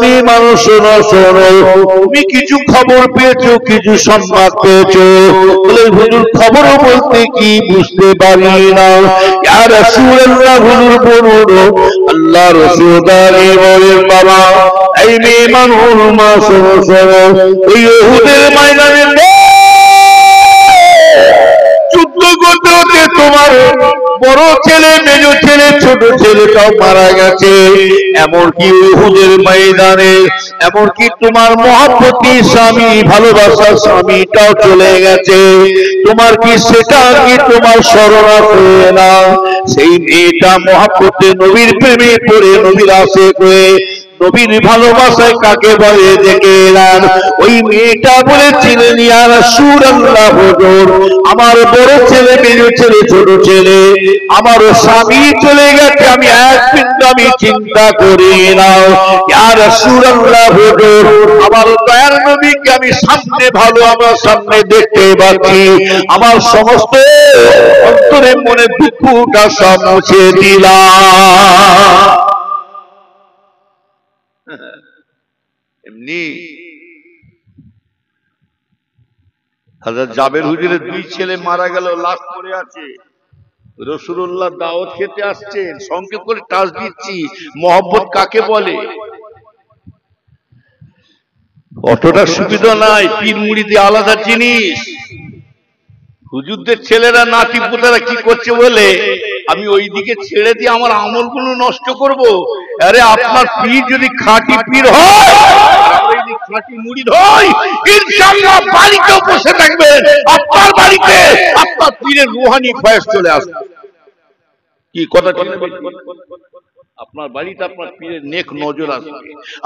মেয়ে মানুষ শোনো শোনো, তুমি কিছু খবর পেয়েছো, কিছু সংবাদ পেয়েছো? বলে হুজুর খবর বলতে কি বুঝতে পারি না, ইয়া রাসূলুল্লাহ হুজুর বলুন। আল্লাহ রাসূল দাঁড়িয়ে বলেন, বাবা এই মেয়ে মানুষ মা শোনো শোনো, ওই উহুদের ময়দানে যুদ্ধ করতে হতে তোমার বড় ছেলে, মেজ ছেলে, ছোট ছেলেটাও মারা গেছে, এমনকি উহুদের ময়দানে এমনকি তোমার মহব্বতী স্বামী, ভালোবাসার স্বামীটাও চলে গেছে, তোমার কি সেটা কি তোমার স্মরণ আছে না? সেই মেয়েটা মহব্বতে নবীর প্রেমে পড়ে, নবীর আশিক হয়ে, নবীর ভালোবাসায় কাকে বলে দেখে এলাম। ওই মেয়েটা বলেছিলেন, ইয়া রাসূলুল্লাহ হুজুর আমার বড় ছেলে, মেজ ছেলে, ছোট ছেলে, আমার স্বামী চলে গেছে, আমি এক বিন্দু আমি চিন্তা করি না, ইয়া রাসূলুল্লাহ হুজুর আমার দয়ার নবীকে আমি সামনে ভালো আমার সামনে দেখতে পাচ্ছি, আমার সমস্ত অন্তরের মনে দুঃখটা সব মুছে দিলাম। এমনি হযরত জাবের হুজুরের দুই ছেলে মারা গেল, লাশ পড়ে আছে, রাসূলুল্লাহ দাওয়াত খেতে আসছেন, সঙ্গে করে টাচ দিচ্ছি, মহব্বত কাকে বলে? অতটা সুবিধা নাই, পীর মুরিদি আলাদা জিনিস। হুজুরদের ছেলেরা নাতি পোতারা কি করছে বলে আমি ওই দিকে ছেড়ে দিয়ে আমার আমলগুলো নষ্ট করব? আরে আপনার পীর যদি খাঁটি পীর হয়, খাঁটি মুরিদ হয়, ইনশাআল্লাহ বাড়িতে বসে থাকবেন, আপনার বাড়িতে আপনার পীরের রুহানি ফয়েজ চলে আসবে। কি কথা ঠিক? আপনার বাড়িতে আপনার পীরের নেক নজর আসবে,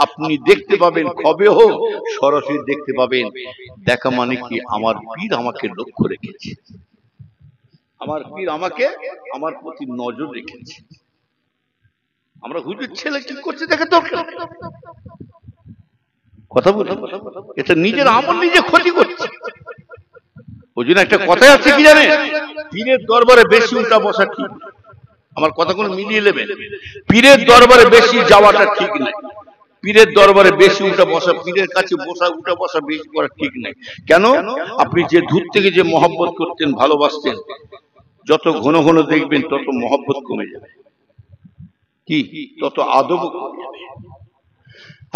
আপনি দেখতে পাবেন, কবে হোক সরাসরি দেখতে পাবেন। দেখা মানে কি, আমার পীর আমাকে লক্ষ্য রেখেছে, আমার পীর আমাকে আমার প্রতি নজর রেখেছে। আমরা হুজুর ছেলে কি করছে দেখা দরকার, কথা বলি, এটা নিজের আমল নিজে ক্ষতি করছে। ওই জন্য একটা কথাই আছে কি জানেন, পীরের দরবারে বেশি উঠা বসা ঠিক, আমার কথাগুলো মিলিয়ে নেবেন, পীরের দরবারে বেশি যাওয়াটা ঠিক নাই, পীরের দরবারে বেশি উঠা বসা, পীরের কাছে বসা উঠা বসা বেশি করা ঠিক নাই। কেন? আপনি যে দূর থেকে যে মহব্বত করতেন, ভালোবাসতেন, যত ঘন ঘন দেখবেন তত মহব্বত কমে যাবে, কি তত আদব কমে যাবে।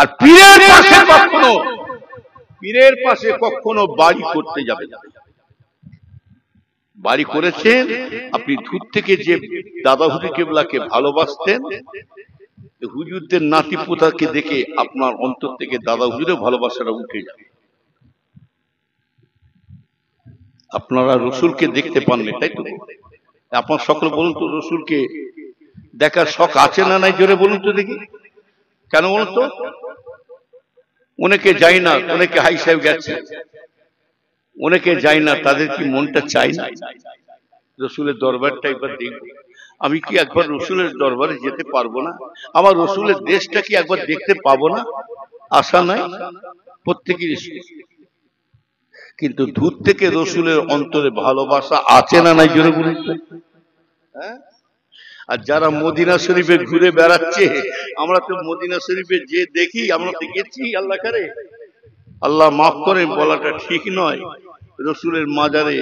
আর পীরের পাশে কখনো বাড়ি করতে যাবে না। বাড়ি করেছেন আপনি দূর থেকে যে দাদা হুজুর কেবলাকে ভালোবাসতেন, হুজুরদের নাতি পোতাকে দেখে আপনার অন্তর থেকে দাদা হুজুরের ভালোবাসাটা উঠে যাবে। আপনারা রসুলকে দেখতে পাননি, তাই তো? আপনার সকলে বলুন তো, রসুলকে দেখার শখ আছে না নাই? জোরে বলুন তো দেখি, কেন বলুন তো? অনেকে যায় না, অনেকে হাই সাহেব গেছে, অনেকে যায় না, তাদের কি মনটা চাই না রসুলের দরবারটা একবার দেখব? আমি কি একবার রসুলের দরবারে যেতে পারবো না? আমার রসুলের দেশটা কি একবার দেখতে পাবো না? আশা নাই প্রত্যেকেরই, কিন্তু দূর থেকে রসুলের অন্তরে ভালোবাসা আছে না নাই? জোরে বলুন তো। আর যারা মদিনা শরীফে ঘুরে বেড়াচ্ছে, আমরা তো মদিনা শরীফে যে দেখি, আমরা তো গেছি, আল্লাহ করে আল্লাহ মাফ করে বলাটা ঠিক নয়, রসুলের মাজারে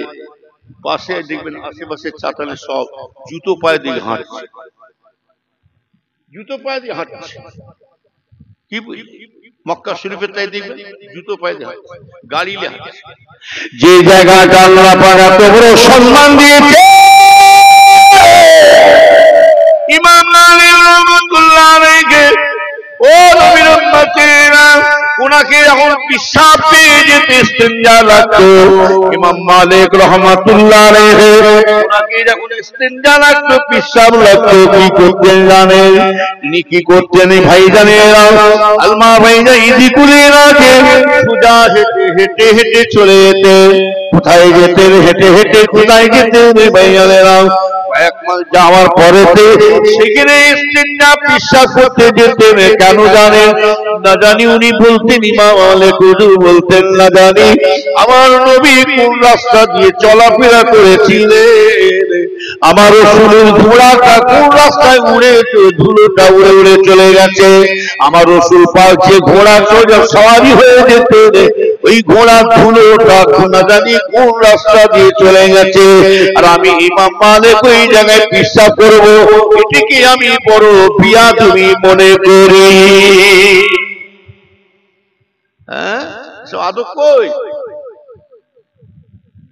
পাশে দেখবেন আশেপাশে চাতালে সব জুতো পায়ে দিয়ে হাঁটছে, জুতো পায়ে দিয়ে হাঁটছে, কি মক্কা শরীফে তাই দেখবেন জুতো পায়ে দেওয়া গাড়ি লেখা যে জায়গাটা আল্লাহ পাক এত বড় সম্মান দিয়েছে ইমাম মালিক রাহমাতুল্লাহ আলাইহি ও নবীর উম্মতেরা উনাকে যখন পিশাব পেয়ে যেতে ইস্তেঞ্জা লাগতো ইমাম মালিক রাহমাতুল্লাহ আলাইহি উনাকে যখন ইস্তেঞ্জা লাগতো পিশাব লাগতো কি করতেন জানেন তিনি কি করতেন ভাইজানেরা আলমা ভাইজান ইদি করে রাখে সুজা হেঁটে হেঁটে চলে যেতেন কোথায় যেতেন হেঁটে হেঁটে কোথায় যেতেন ভাইজানেরা এক মাস যাওয়ার পরেতে সেখানে ইস্তেঞ্জা পিশাব করতে যেতেন কেন জানেন না জানি উনি বলতেন ইমাম মালিক হুজুর বলতেন না জানি আমার নবী কোন রাস্তা দিয়ে চলাফেরা করেছিলেন আমার রাসূলের ঘোড়াটা কোন রাস্তায় উড়ে ধুলোটা উড়ে উড়ে চলে গেছে আমার রাসূল পাক যে ঘোড়া সোজা সওয়ারি হয়ে যেতেন ওই ঘোড়ার ধুলোটা না জানি কোন রাস্তা দিয়ে চলে গেছে আর আমি ইমাম মালিক ওই জায়গায় পিশাব করব এটাকে আমি বড় বিয়াদবি মনে করি হ্যাঁ আদব কই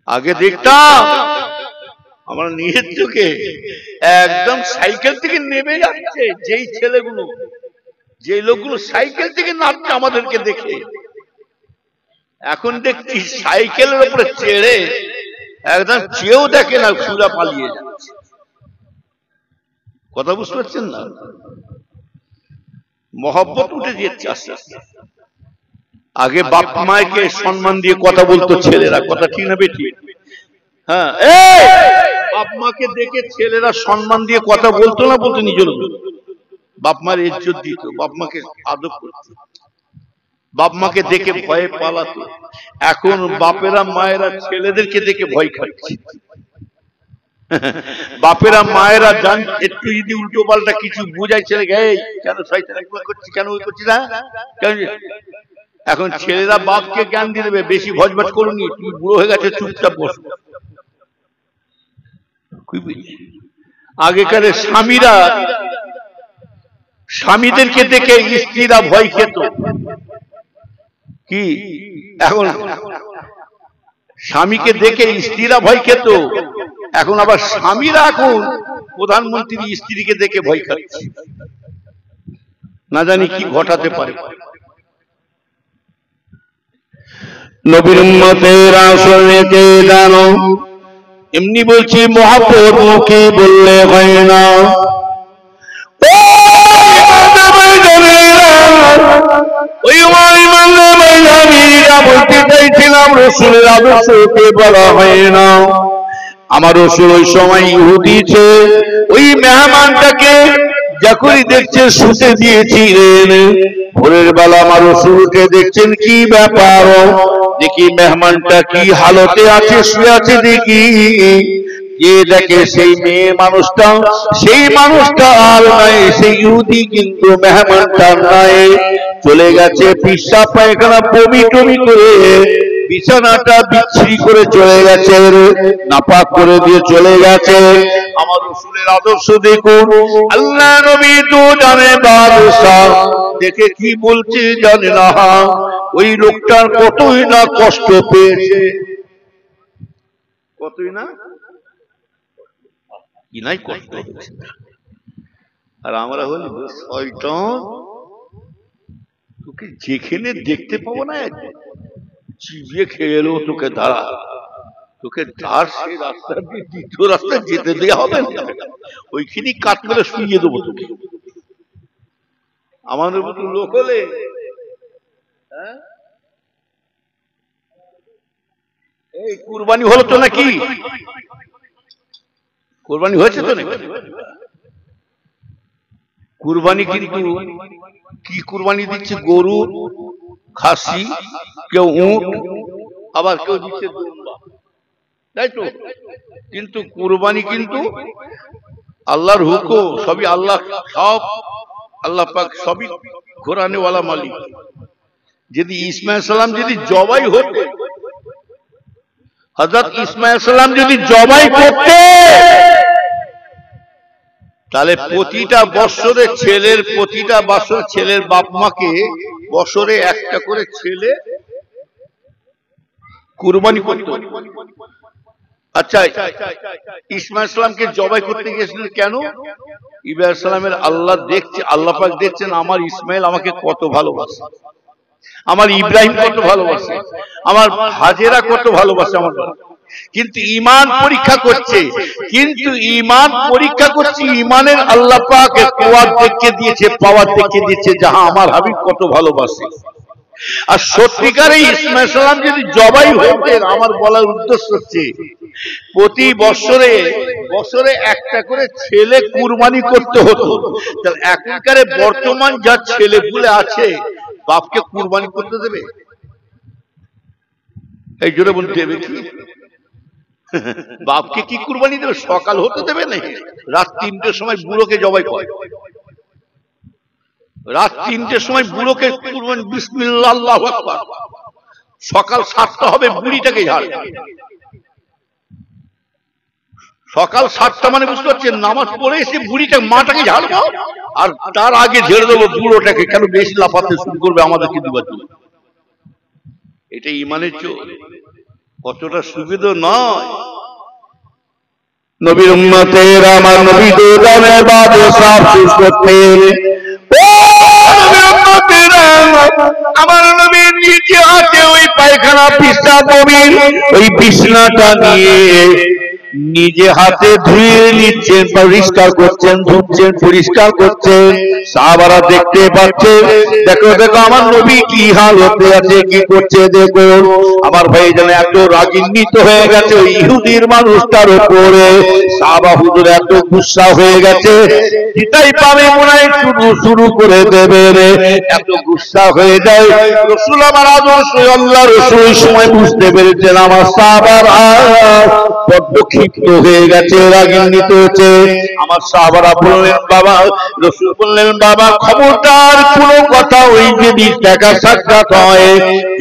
আগে দেখতাম আমার নিজের চোখে একদম সাইকেল থেকে নেমে যাচ্ছে যেই ছেলেগুলো যেই লোকগুলো সাইকেল থেকে নামছে আমাদেরকে দেখে এখন দেখছি সাইকেলের উপরে চেড়ে একদম চেয়েও দেখে না সুরা পালিয়ে যাচ্ছে কথা বুঝতে পারছেন না মহব্বত উঠে যাচ্ছে আস্তে আস্তে আগে বাপ মাকে সম্মান দিয়ে কথা বলতো ছেলেরা কথা ঠিক না বেটি হ্যাঁ বাপ মাকে দেখে ছেলেরা সম্মান দিয়ে কথা বলতো না বলতো নিজের বাপ মার ইজ্জত দিত বাপ মাকে আদব করত বাপ মাকে দেখে ভয়ে পালাতো এখন বাপেরা মায়েরা ছেলেদেরকে দেখে ভয় খাচ্ছে বাপেরা মায়েরা জান একটু যদি উল্টো পাল্টা কিছু বুঝাই ছেলেকে এই কেন শয়তান করছিস কেন ওই করছিস না এখন ছেলেরা বাপকে জ্ঞান দিয়ে দেবে বেশি ভজভজ করুনি তুই বুড়ো হয়ে গেছে চুপচাপ বসো আগেকার স্বামীরা স্বামীদেরকে দেখে স্ত্রীরা ভয় খেত কি এখন স্বামীকে দেখে স্ত্রীরা ভয় খেত এখন আবার স্বামীরা এখন প্রধানমন্ত্রী স্ত্রীকে দেখে ভয় খাচ্ছে না জানি কি ঘটাতে পারে নবীর উম্মতের আসলে কে জানো এমনি বলছি মহব্বত মুখে বললে হয় না বলতে চাইছিলাম রাসূলের আদর্শকে বলা হয় না আমার রাসূল ওই সময় ইহুদি ছে ওই মেহমানটাকে যখনই দেখছে শুতে দিয়েছিলেন ভোরের বেলা আমার রাসূলকে দেখছেন কি ব্যাপার দেখি মেহমানটা কি হালতে আছে শুয়ে আছে দেখি যে দেখে সেই মেয়ে মানুষটা সেই মানুষটা আর নাই সেই ইহুদি কিন্তু মেহমানটা নাই চলে গেছে পিশাব পায়খানা বমি টমি করে বিছানাটা বিচ্ছিরি করে চলে গেছে নাপাক করে দিয়ে চলে গেছে আমার রাসূলের আদর্শ দেখুন আল্লাহ নবী তো জানে বাদশা দেখে কি বলছে জানে না ওই লোকটার কতই না কষ্ট পেয়েছে কতই না কি নাই কষ্ট হচ্ছে আর আমরা হলি শয়তান তোকে যেখানে দেখতে পাবো না চিবিয়ে খেয়ে এলো তোকে দাঁড়া তোকে দাঁড় সেই রাস্তা দিয়ে দ্বিতীয় রাস্তায় যেতে দেওয়া হবে না ওইখানেই কাট করে শুইয়ে দেবো তোকে আমাদের মতো লোক হলে এই কুরবানি হলো তো নাকি কুরবানি হয়েছে তো নাকি কুরবানি কিন্তু কি কুরবানি দিচ্ছে গরু খাসি কেউ উট আবার কেউ দিচ্ছে দুম্বা তাই তো কিন্তু কুরবানি কিন্তু আল্লাহর হুকুম সবই আল্লাহ সব আল্লাহ পাক সবই কোরআনে ওয়ালা মালিক যদি ইসমাইল সালাম যদি জবাই হতো হযরত ইসমাইল সালাম যদি জবাই করতে তাহলে প্রতিটা বছরে ছেলের বাপ মাকে বছরে একটা করে ছেলে কুরবানি করতে। আচ্ছা, ইসমাইল সালামকে জবাই করতে গিয়েছিলেন কেন? ইব্রাহিম সালামের আল্লাহ পাক দেখছেন আমার ইসমাইল আমাকে কত ভালোবাসে, আমার ইব্রাহিম কত ভালোবাসে, আমার হাজেরা কত ভালোবাসে আমার। কিন্তু ঈমান পরীক্ষা করছে, ঈমানের আল্লাহ পাক কুওয়াত দেখিয়ে দিয়েছে, পাওয়ার দেখিয়ে দিয়েছে, যাহা আমার হাবিব কত ভালোবাসে। আর সত্যিকারে ইসমাইল সালাম যদি জবাই হতেন, আমার বলার উদ্দেশ্য হচ্ছে প্রতি বছরে একটা করে ছেলে কুরবানি করতে হতো। তাহলে এখনকার বর্তমান যা ছেলেগুলো আছে, বাপকে কুরবানি করতে দেবে? এই জন্য বলতে দেবে কি? বাপকে কি কুরবানি দেবে? সকাল হতে দেবে না, রাত 3টের সময় বুড়োকে জবাই করে, রাত 3টের সময় বুড়োকে কুরবানি, বিসমিল্লাহ আল্লাহু আকবার। সকাল 7টা হবে, বুড়িটাকে ঝাড়ে। সকাল 7টা মানে বুঝতে পারছেন, নামাজ পড়ে এসে মাটাকে ঝাড়বো, আর তার আগে ঝেড়ে দেবো বুড়োটাকে, কেন বেশি লাফাতে শুরু করবে আমাদেরকে দিবার জন্য। এটা ঈমানের চোখ, কতটা সুবিধা নয়। নবীর উম্মতের আমার নবী দোজানের বাদে সাফ সুস করতেন। আমার নবীর নিচে হাতে ওই পায়খানা পিসাব বমির ওই বিছনাটা নিয়ে নিজে হাতে ধুয়ে নিচ্ছেন, পরিষ্কার করছেন, ধুচ্ছেন, পরিষ্কার করছেন। সাহাবারা দেখতে পাচ্ছে, দেখো দেখো আমার নবী কি হালতে আছে, কি করছে দেখো। আমার ভাই যেন এত রাগান্বিত হয়ে গেছে ওই ইহুদির মানুষটার উপরে। সাহাবা হুজুর এত গুসা হয়ে গেছে, যেটাই পাবে মনে হয় শুরু করে দেবে রে, এত গুসা হয়ে যায়। রাসূল আমার আদর্শ আল্লাহ রাসূল ওই সময় বুঝতে পেরেছেন আমার সাহাবারা বড্ড ক্ষিপ্ত হয়ে গেছে, রাগান্বিত হয়েছে। আমার সাহাবারা বললেন বাবা, রাসূল বললেন বাবা খবরদার কোনো কথা ওই যদি দেখা সাক্ষাৎ হয়,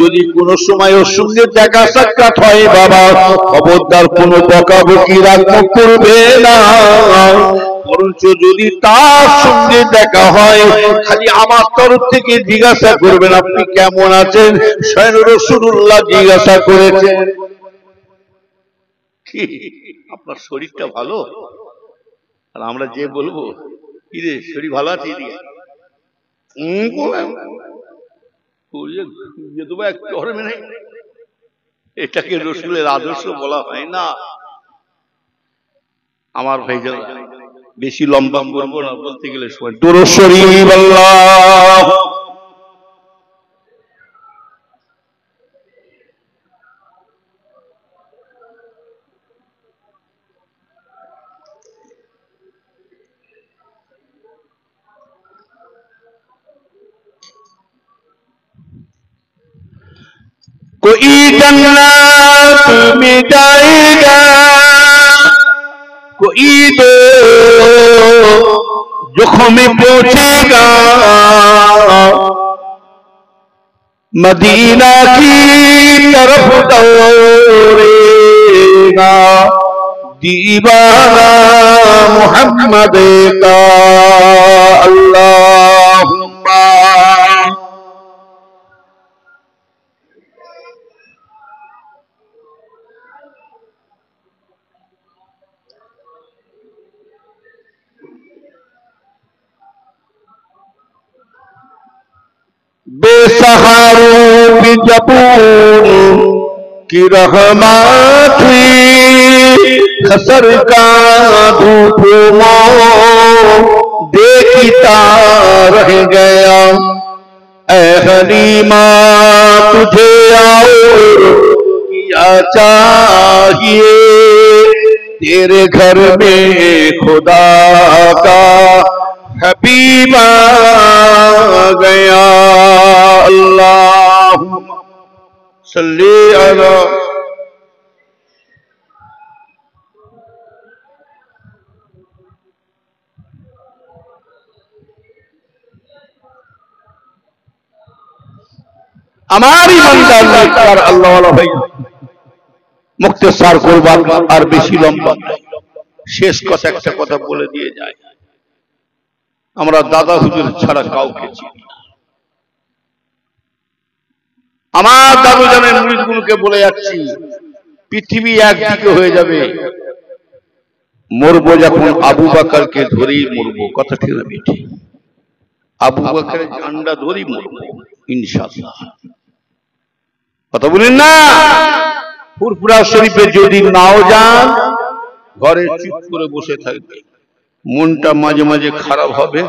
যদি কোনো সময় ওর সঙ্গে দেখা সাক্ষাৎ হয় বাবা, খবরদার কোনো বকাবকি রাগ করবে না, বরঞ্চ যদি তার সঙ্গে দেখা হয় খালি আমার তরফ থেকে জিজ্ঞাসা করবেন আপনি কেমন আছেন। স্বয়ং রাসূলুল্লাহ জিজ্ঞাসা করেছেন আপনার শরীরটা ভালো? আর আমরা যে বলবো কি রে শরীর ভালো আছে, এটাকে রাসূলের আদর্শ বলা হয় না। আমার ভাইজান বেশি লম্বা করবো না, বলতে গেলে সময় দুরূদ শরীফ আল্লাহ कोई जन्नत में जाएगा, कोई दो जोखों में पहुंचेगा, मदीना की तरफ दौड़ेगा दीवाना मोहम्मद का। अल्लाहुम्मा बेसहारों की जपून की रहमत हुई, खसर का धूप देखता रह गया। ऐ हलीमा तुझे और क्या चाहिए, तेरे घर में खुदा का हबीब आ गया। अल्लाहुम्मा सल्ली अला। আমার ইমানদার নেককার আল্লাহওয়ালা ভাই মুক্তেসার কুরবান আর বেশি লম্বা শেষ কথা একটা কথা বলে দিয়ে যায়। আমরা দাদা হুজুর ছাড়া কাউকে চিনি না। আমার দাদু জানের মুরিদগুলোকে বলে যাচ্ছি, পৃথিবী একদিকে হয়ে যাবে, মরবো যখন আবু বকরকে ধরেই মরবো। কথা ঠিক না বেঠি? আবু বকরের ঝান্ডা ধরেই মরবো ইনশাআল্লাহ। কথা বলেন না? ফুরফুরা শরীফে যদি নাও যান, ঘরে চুপ করে বসে থাকবে, মনটা মাঝে মাঝে খারাপ হবে।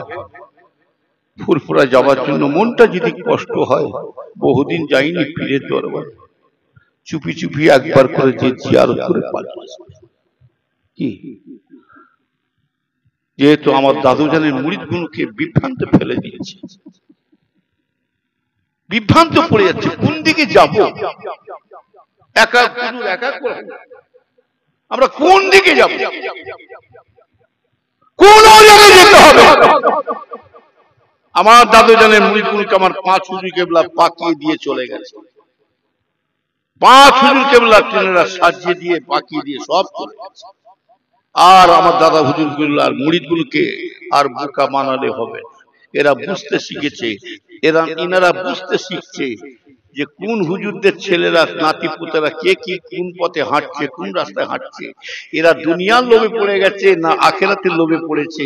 ফুরফুরা যাওয়ার জন্য মনটা যদি কষ্ট হয়, বহুদিন যাইনি পীরের দরবারে, চুপি চুপি একবার করে যে জিয়ারত করে পালিয়ে আসবে। কি? যেহেতু আমার দাদু জানের মুরিদগুলোকে বিভ্রান্ত ফেলে দিয়েছে, বিভ্রান্ত পড়ে যাচ্ছে, কোন দিকে যাব? একা হুজুর একা করে আমরা কোন দিকে যাব? কোন জায়গায় যেতে হবে? আমার দাদু জানের মুরিদগুলোকে আমার 5 হুজুর কেবলা পাকিয়ে দিয়ে চলে গেছে। 5 হুজুর কেবলা তিনারা সাজিয়ে দিয়ে পাকিয়ে দিয়ে সব চলে গেছে। আর আমার দাদা হুজুরগুলো আর মুরিদগুলোকে আর বোকা বানালে হবে। এরা বুঝতে শিখেছে, ইনারা বুঝতে শিখছে যে কোন হুজুরদের ছেলেরা নাতি পুতেরা কে কি কোন পথে হাঁটছে, কোন রাস্তায় হাঁটছে। এরা দুনিয়ার লোভে পড়ে গেছে না আখিরাতের লোভে পড়েছে,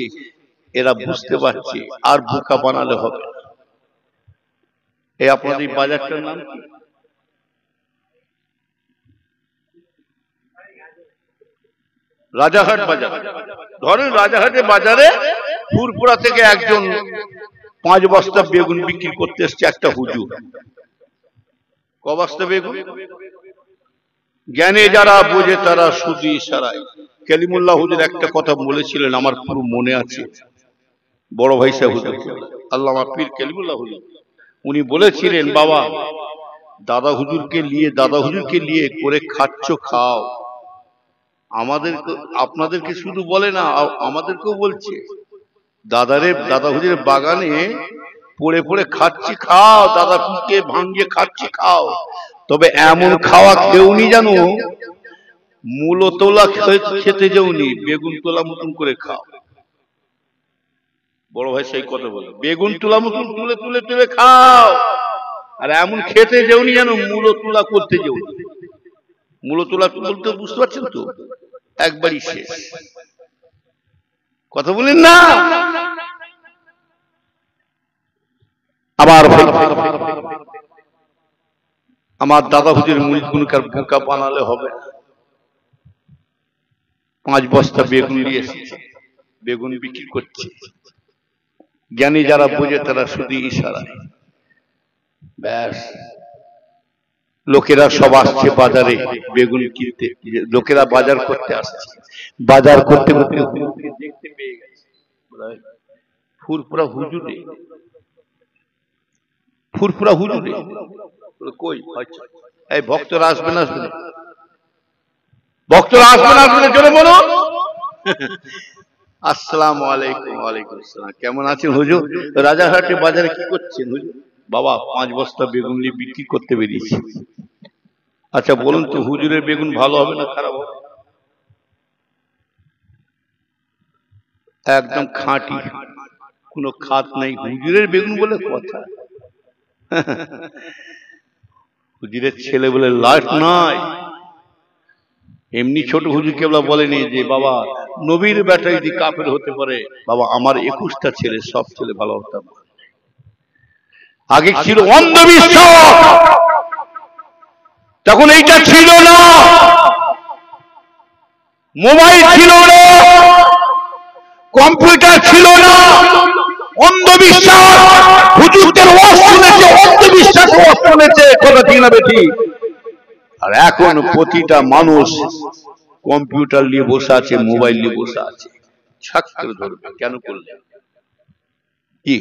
এরা বুঝতে পারছে। আর বোকা বানালে হবে। এই আপনাদের বাজারটার নাম কি? রাজাহাট বাজার। ধরেন রাজাহাটের বাজারে ফুরফুরা থেকে একজন 5 বস্তা বেগুন বিক্রি করতে এসছে একটা হুজুর। ক বস্তা বেগুন? জ্ঞানে যারা বোঝে তারা শুধু ইশারায়। কালিমুল্লাহ হুজুর একটা কথা বলেছিলেন, আমার পুরো মনে আছে। বড় ভাই সাহেব হুজুর আল্লামা পীর কালিমুল্লাহ হুজুর, উনি বলেছিলেন, বাবা দাদা হুজুরকে নিয়ে করে খাচ্ছ খাও, আপনাদেরকে শুধু বলে না, আমাদেরকেও বলছে। দাদা হুজুরের বাগানে পড়ে পড়ে খাচ্ছি খাও, দাদা পীরকে ভাঙিয়ে খাচ্ছি খাও, তবে এমন খাওয়া খেউনি জানো, মূলো তোলা খেতে যাওনি, বেগুন তোলা মতন করে খাও। বড় ভাই সেই কথা বলে, বেগুন তোলা মতন তুলে তুলে তুলে খাও, আর এমন খেতে যাওনি জানো মূলো তোলা করতে যাওনি। মূলো তোলা বলতে বুঝতে পারছেন তো? একবারই শেষ। কথা বলেন না? আমার দাদা হুজুর মুরিদগুলোকে বোকা বানালে হবে। 5 বস্তা বেগুন নিয়ে এসেছে, বেগুন বিক্রি করছে। জ্ঞানী যারা বোঝে তারা শুধু ইশারায়। ব্যাস, লোকেরা সব আসছে বাজারে বেগুন কিনতে, লোকেরা বাজার করতে আসছে। বাজার করতে করতে দেখতে পেয়ে গেছে ফুরফুরা হুজুরে, ফুরফুরা হুজুরে। কই এই ভক্তরা আসবেন, আসবেন ভক্তরা আসবেন, আসবেন চলে বলো। আসসালামু আলাইকুম। ওয়ালাইকুম আসসালাম। কেমন আছেন হুজুর? রাজারহাটে বাজারে কি করছেন হুজুর? বাবা 5 বস্তা বেগুন নিয়ে বিক্রি করতে বেরিয়েছি। আচ্ছা বলুন তো, হুজুরের বেগুন ভালো হবে না খারাপ হবে? একদম খাঁটি, কোনো খাত নাই। হুজুরের বেগুন বলে কথা। হুজুরের ছেলে বলে লাট নাই। এমনি ছোট হুজুর কেবলা বলেনি যে বাবা নবীর বেটা যদি কাফের হতে পারে, বাবা আমার 21টা ছেলে, সব ছেলে ভালো হতে পারে। আগে ছিল অন্ধবিশ্বাস, তখন এইটা ছিল না, মোবাইল ছিল না, কম্পিউটার ছিল না, অন্ধবিশ্বাস। হুজুরদের ওয়াজ শুনেছে, অন্ধবিশ্বাস ওয়াজ শুনেছে। কথা ঠিক না বেঠি? আর এখন প্রতিটা মানুষ কম্পিউটার নিয়ে বসে আছে, মোবাইল নিয়ে বসে আছে। ছাক করে ধরবে, কেন করলে? কি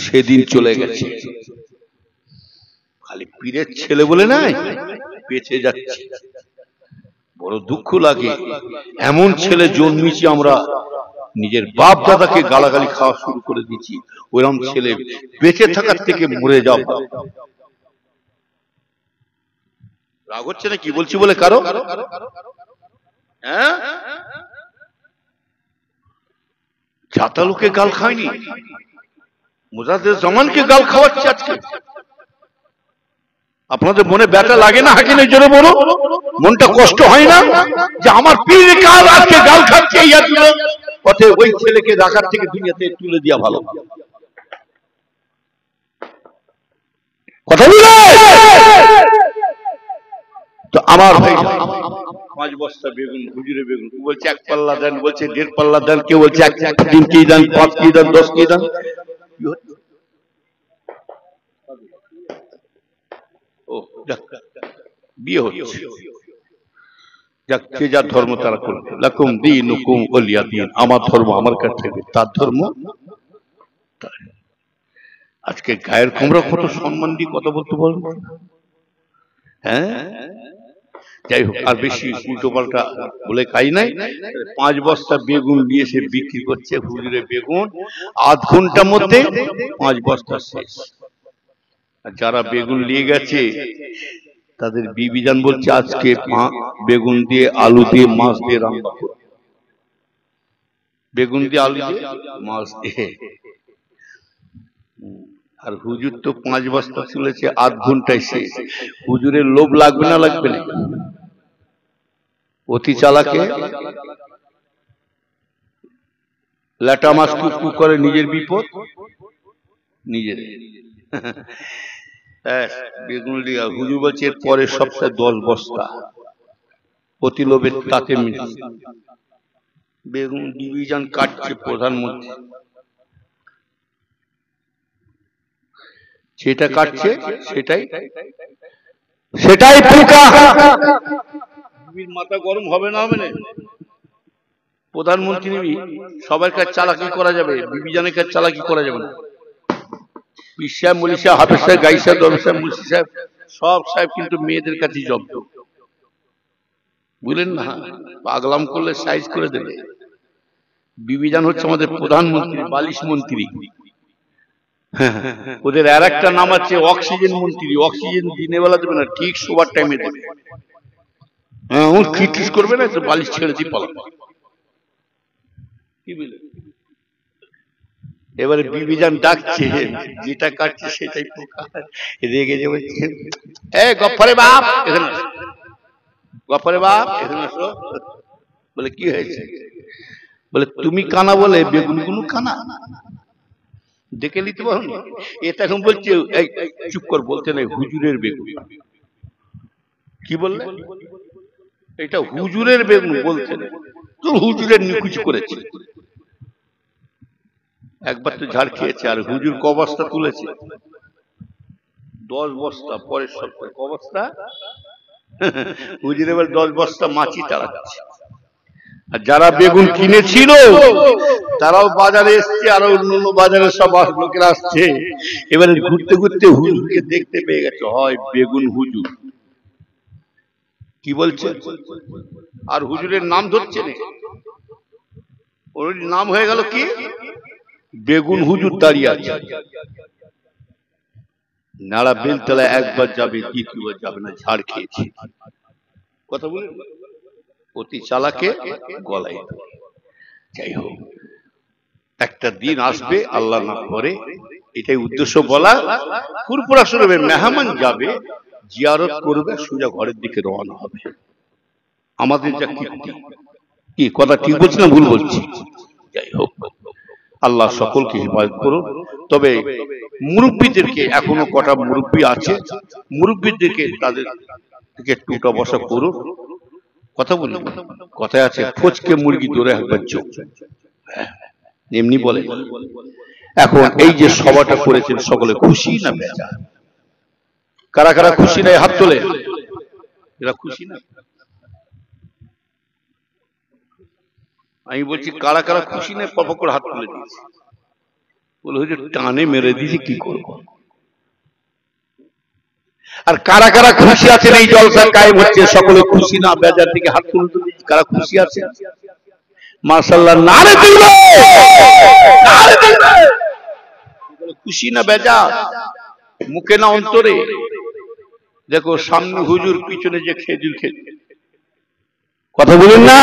সেদিন চলে গেছে, খালি পীরের ছেলে বলে নাই, বেঁচে যাচ্ছে। বড় দুঃখ লাগে, এমন ছেলে জন্মেছি আমরা, নিজের বাপ দাদাকে গালাগালি খাওয়া শুরু করে দিচ্ছি। ওইরকম ছেলে বেঁচে থাকার থেকে মরে যাও। রাগ হচ্ছে না কি বলছি বলে কারো? হ্যাঁ, জাতালুকে গাল খায়নি, মুজাদ্দেদ জামানকে গাল খাওয়াচ্ছে আজকে। আপনাদের মনে ব্যথা লাগে না? হাকিনে জোরে বলো, মনটা কষ্ট হয় না যে আমার পীর কাল আজকে গাল খাচ্ছে? অতএব ওই ছেলেকে রাখার থেকে দুনিয়াতে তুলে দেওয়া ভালো। কথা বলে তো আমার ভাই 5 বস্তা বেগুন, হুজুরে বেগুন, বলছে 1 পাল্লা দেন, বলছে 1.5 পাল্লা দেন, কেউ বলছে 1 কেজি দেন, 5 কেজি দেন, 10 কেজি দেন। বিয়ে হচ্ছে, যাক যে যার ধর্ম তারা করবে। লাকুম দীনুকুম ওয়ালিয়া দীন, আমার ধর্ম আমার কাছে, তার ধর্ম। আজকে গায়ের কুমড়া কত সম্মান দিয়ে কথা বলতে বলেন, হ্যাঁ? যাই হোক, আর বেশি উল্টো পাল্টা বলে কাজ নাই। 5 বস্তা বেগুন নিয়ে সে বিক্রি করছে, হুজুরে বেগুন আধ ঘন্টার মধ্যে 5 বস্তা শেষ। আর যারা বেগুন নিয়ে গেছে তাদের বিবিজান বলছে আজকে বেগুন দিয়ে আলু দিয়ে মাছ দিয়ে রান্না করবে, বেগুন দিয়ে আলু দিয়ে মাছ দিয়ে। আর হুজুর তো 5 বস্তা চলেছে আধ ঘন্টায় শেষ। হুজুরের লোভ লাগবে না? লাগবে না? অতি চালাকে ল্যাটা মাছ কুকু করে, নিজের বিপদ নিজের। বেগুন লিয়া হুজুর বলছে এর পরের সপ্তাহে 10 বস্তা। অতি লোভের তাতে বেগুন ডিভিশন কাটছে প্রধানমন্ত্রী, সেটা কাটছে, সেটাই পোকা। মাথা গরম হবে না? হবে না? প্রধানমন্ত্রী নিবি, সবার কাছে চালাকি করা যাবে, বিবিজানের কাছে চালাকি করা যাবে না। পীর সাহেব, মলি সাহেব, হাফেজ সাহেব, গাই সাহেব, দরবেশ সাহেব, মুন্সি সাহেব, সব সাহেব কিন্তু মেয়েদের কাছে জব্দ, বুঝলেন না? পাগলাম করলে সাইজ করে দেবে। বিবিজান হচ্ছে আমাদের প্রধানমন্ত্রী, বালিশ মন্ত্রী। ওদের আর একটা নাম আছে অক্সিজেন মন্ত্রী। অক্সিজেন দিনের বেলা দেবে না, ঠিক শোবার টাইমে দেবে। হ্যাঁ, ও খিটখিস করবে না তো বালিশ ছেড়ে দিয়ে পালাবে। কি বলে এবারে বিবিজান ডাকছে, যেটা কাটছে সেটাই পোকা। রেগে যে বলছে এ গফরে বাপ এখানে আসো, গফরে বাপ এখানে আসো। বলে কি হয়েছে? বলে তুমি কানা বলে বেগুনগুলো কানা, দেখে নিতে পারো। এটা এখন বলছে চুপ কর, বলতে নাই হুজুরের বেগুন। কি বললে? এটা হুজুরের বেগুন বলতে নেই, তো হুজুরের নিকুচি করেছে। একবার তো ঝাড় খেয়েছে। আর হুজুর ক বস্তা তুলেছে? 10 বস্তা। পরের সপ্তাহে ক বস্তা? হুজুর এবার 10 বস্তা মাছি তাড়াচ্ছে। আর যারা বেগুন কিনেছিল তারাও বাজারে এসছে, আরো অন্য বাজারে সব লোকেরা আসছে। এবারে ঘুরতে ঘুরতে হুজুরকে দেখতে পেয়ে গেছে, হয় বেগুন হুজুর। কি বলছে? আর হুজুরের নাম ধরছে না, ওর নাম হয়ে গেল কি? বেগুন হুজুর দাঁড়িয়ে আছে। নাড়া বেলতলা একবার যাবে, দ্বিতীয়বার যাবে না, ঝাড় খেয়েছে। কথা বলে অতি চালাকে গলায়। যাই হোক, একটা দিন আসবে আল্লাহ না করে, এটাই উদ্দেশ্য বলা। ফুরফুরা শুরবে, মেহমান যাবে, জিয়ারত করবে, সোজা ঘরের দিকে রওনা হবে। আমাদের যা কীর্তি, কি কথা ঠিক বলছি না ভুল বলছি? যাই হোক, আল্লাহ সকলকে হেফাজত করুন। তবে মুরব্বীদেরকে, এখনো কটা মুরব্বী আছে, মুরব্বীদেরকে তাদের থেকে একটু উঠা বসা করুন। কথা বলি, কথায় আছে ফচকে মুরগি দৌড়ে একবার চোখ, এমনি বলে। এখন এই যে সভাটা করেছেন, সকলে খুশি না বেজার? কারা কারা খুশি নাই হাত তোলে। এরা খুশি না? আমি বলছি কারা কারা খুশি নাই, পপ করে হাত তুলে দিয়েছে। বলে হুজুর টানে মেরে দিয়েছে, কি করবো? আর কারা কারা খুশি আছেন এই জলসা কায়েম হচ্ছে, সকলে খুশি না বেজার দিকে হাত তুলে দিয়েছে। কারা খুশি আছে? মাশাআল্লাহ, নারে দিবে, নারে দিবে। খুশি না বেজার? মুখে না অন্তরে? দেখো সামনে হুজুর, পিছনে যে খেজুর খেজুর। কথা বলেন না?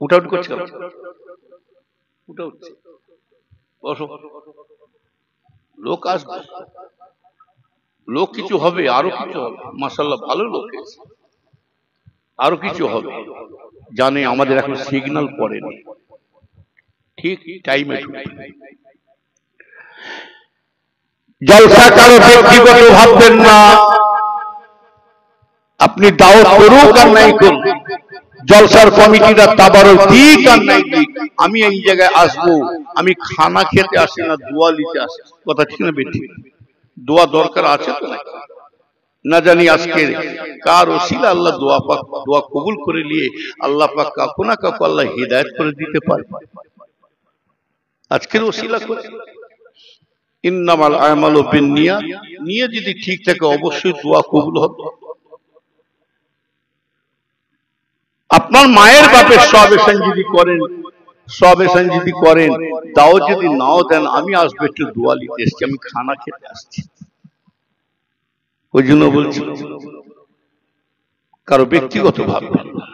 উঠাউট করছে, উঠা উঠছে, লোক আসবে, লোক কিছু হবে, আরো কিছু হবে, মাশাআল্লাহ ভালো লোক এসেছে, আরো কিছু হবে। জানে আমাদের এখন সিগন্যাল পড়েনি, ঠিক টাইমে। জলসা কারো ব্যক্তিগত ভাববেন না, আপনি দাওয়াত করুক আর নাই করুন, জলসার কমিটিরা তাবারক দিক আর নাই দিক, আমি এই জায়গায় আসবো, আমি খানা খেতে আসি না, দোয়া নিতে আসি। কথা ঠিক না বেঠি? দোয়া দরকার আছে তো না জানি আজকে কার ওসিলা আল্লাহ দোয়া কবুল করে নিয়ে আল্লাহ পাক কাকু না কাকু আল্লাহ হিদায়াত করে দিতে পারে। আজকের ওসিলা করে ইন্নামাল আমালু বিন্নিয়াত, নিয়ত যদি ঠিক থাকে অবশ্যই দোয়া কবুল হবে। আপনার মায়ের বাপের সবেশন যদি করেন, সবেশন যদি করেন, তাও যদি নাও দেন, আমি আসবো একটু দোয়া নিতে এসছি, আমি খানা খেতে আসছি। ওই জন্য বলছি কারো ব্যক্তিগত ভাববেন না,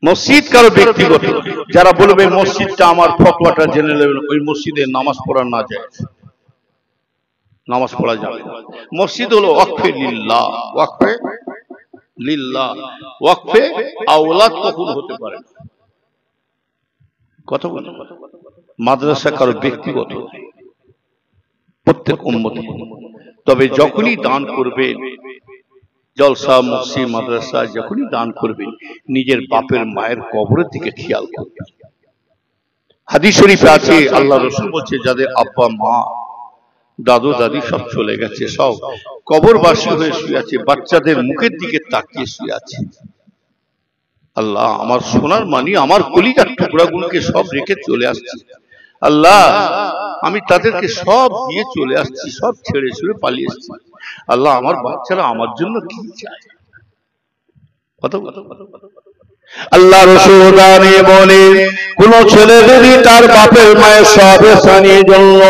মসজিদ কারো ব্যক্তিগত। যারা বলবে মসজিদটা আমার, ফতোয়াটা জেনে নেবেন, ওই মসজিদে নামাজ পড়া না যায়, নামাজ পড়া যাবে না। মসজিদ হলো ওয়াকফে লিল্লাহ, ওয়াকফে লিল্লাহ, ওয়াকফে আওলাদ কখন হতে পারে না। কথা বলেন, মাদ্রাসা কারো ব্যক্তিগত, প্রত্যেক উম্মত। তবে যখনই দান করবেন, জলসা মসজিদ মাদ্রাসা যখনই দান করবেন, নিজের বাপের মায়ের কবরের দিকে খেয়াল করবেন। হাদিস শরীফে আছে, আল্লাহ রাসূল বলছে, যাদের আব্বা মা দাদু দাদি সব চলে গেছে, সব কবরবাসী হয়ে শুয়ে আছে, বাচ্চাদের মুখের দিকে তাকিয়ে শুয়ে আছে। আল্লাহ আমার সোনার মানি, আমার কলিজার টুকরাগুলোকে সব রেখে চলে আসছি, আল্লাহ আমি তাদেরকে সব দিয়ে চলে আসছি, সব ছেড়ে ছুড়ে পালিয়ে এসছি, আল্লাহ আমার বাচ্চারা আমার জন্য কি চায়। আল্লাহ রাসূল দাঁড়িয়ে বলে, কোন ছেলে যদি তার বাপের মায়ের সবেশানির জন্য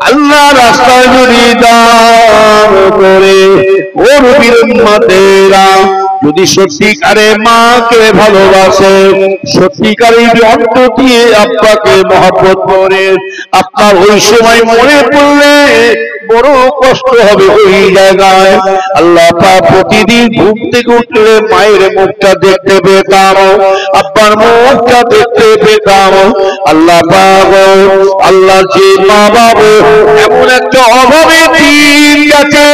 আল্লাহ রাস্তায় যদি দান করে, ওর উম্মতেরা যদি সত্যিকারে মাকে ভালোবাসে, সত্যিকারে অন্তর দিয়ে আব্বাকে মহব্বত করে, আপনার ওই সময় মনে পড়লে বড় কষ্ট হবে ওই জায়গায়। আল্লাহ পাক প্রতিদিন ঘুম থেকে উঠলে মায়ের মুখটা দেখতে পেতাম, আব্বার মুখটা দেখতে পেতাম। আল্লাহ পাক, আল্লাহ যে মা বাবা এমন একটা অভাবে দিন গেছে,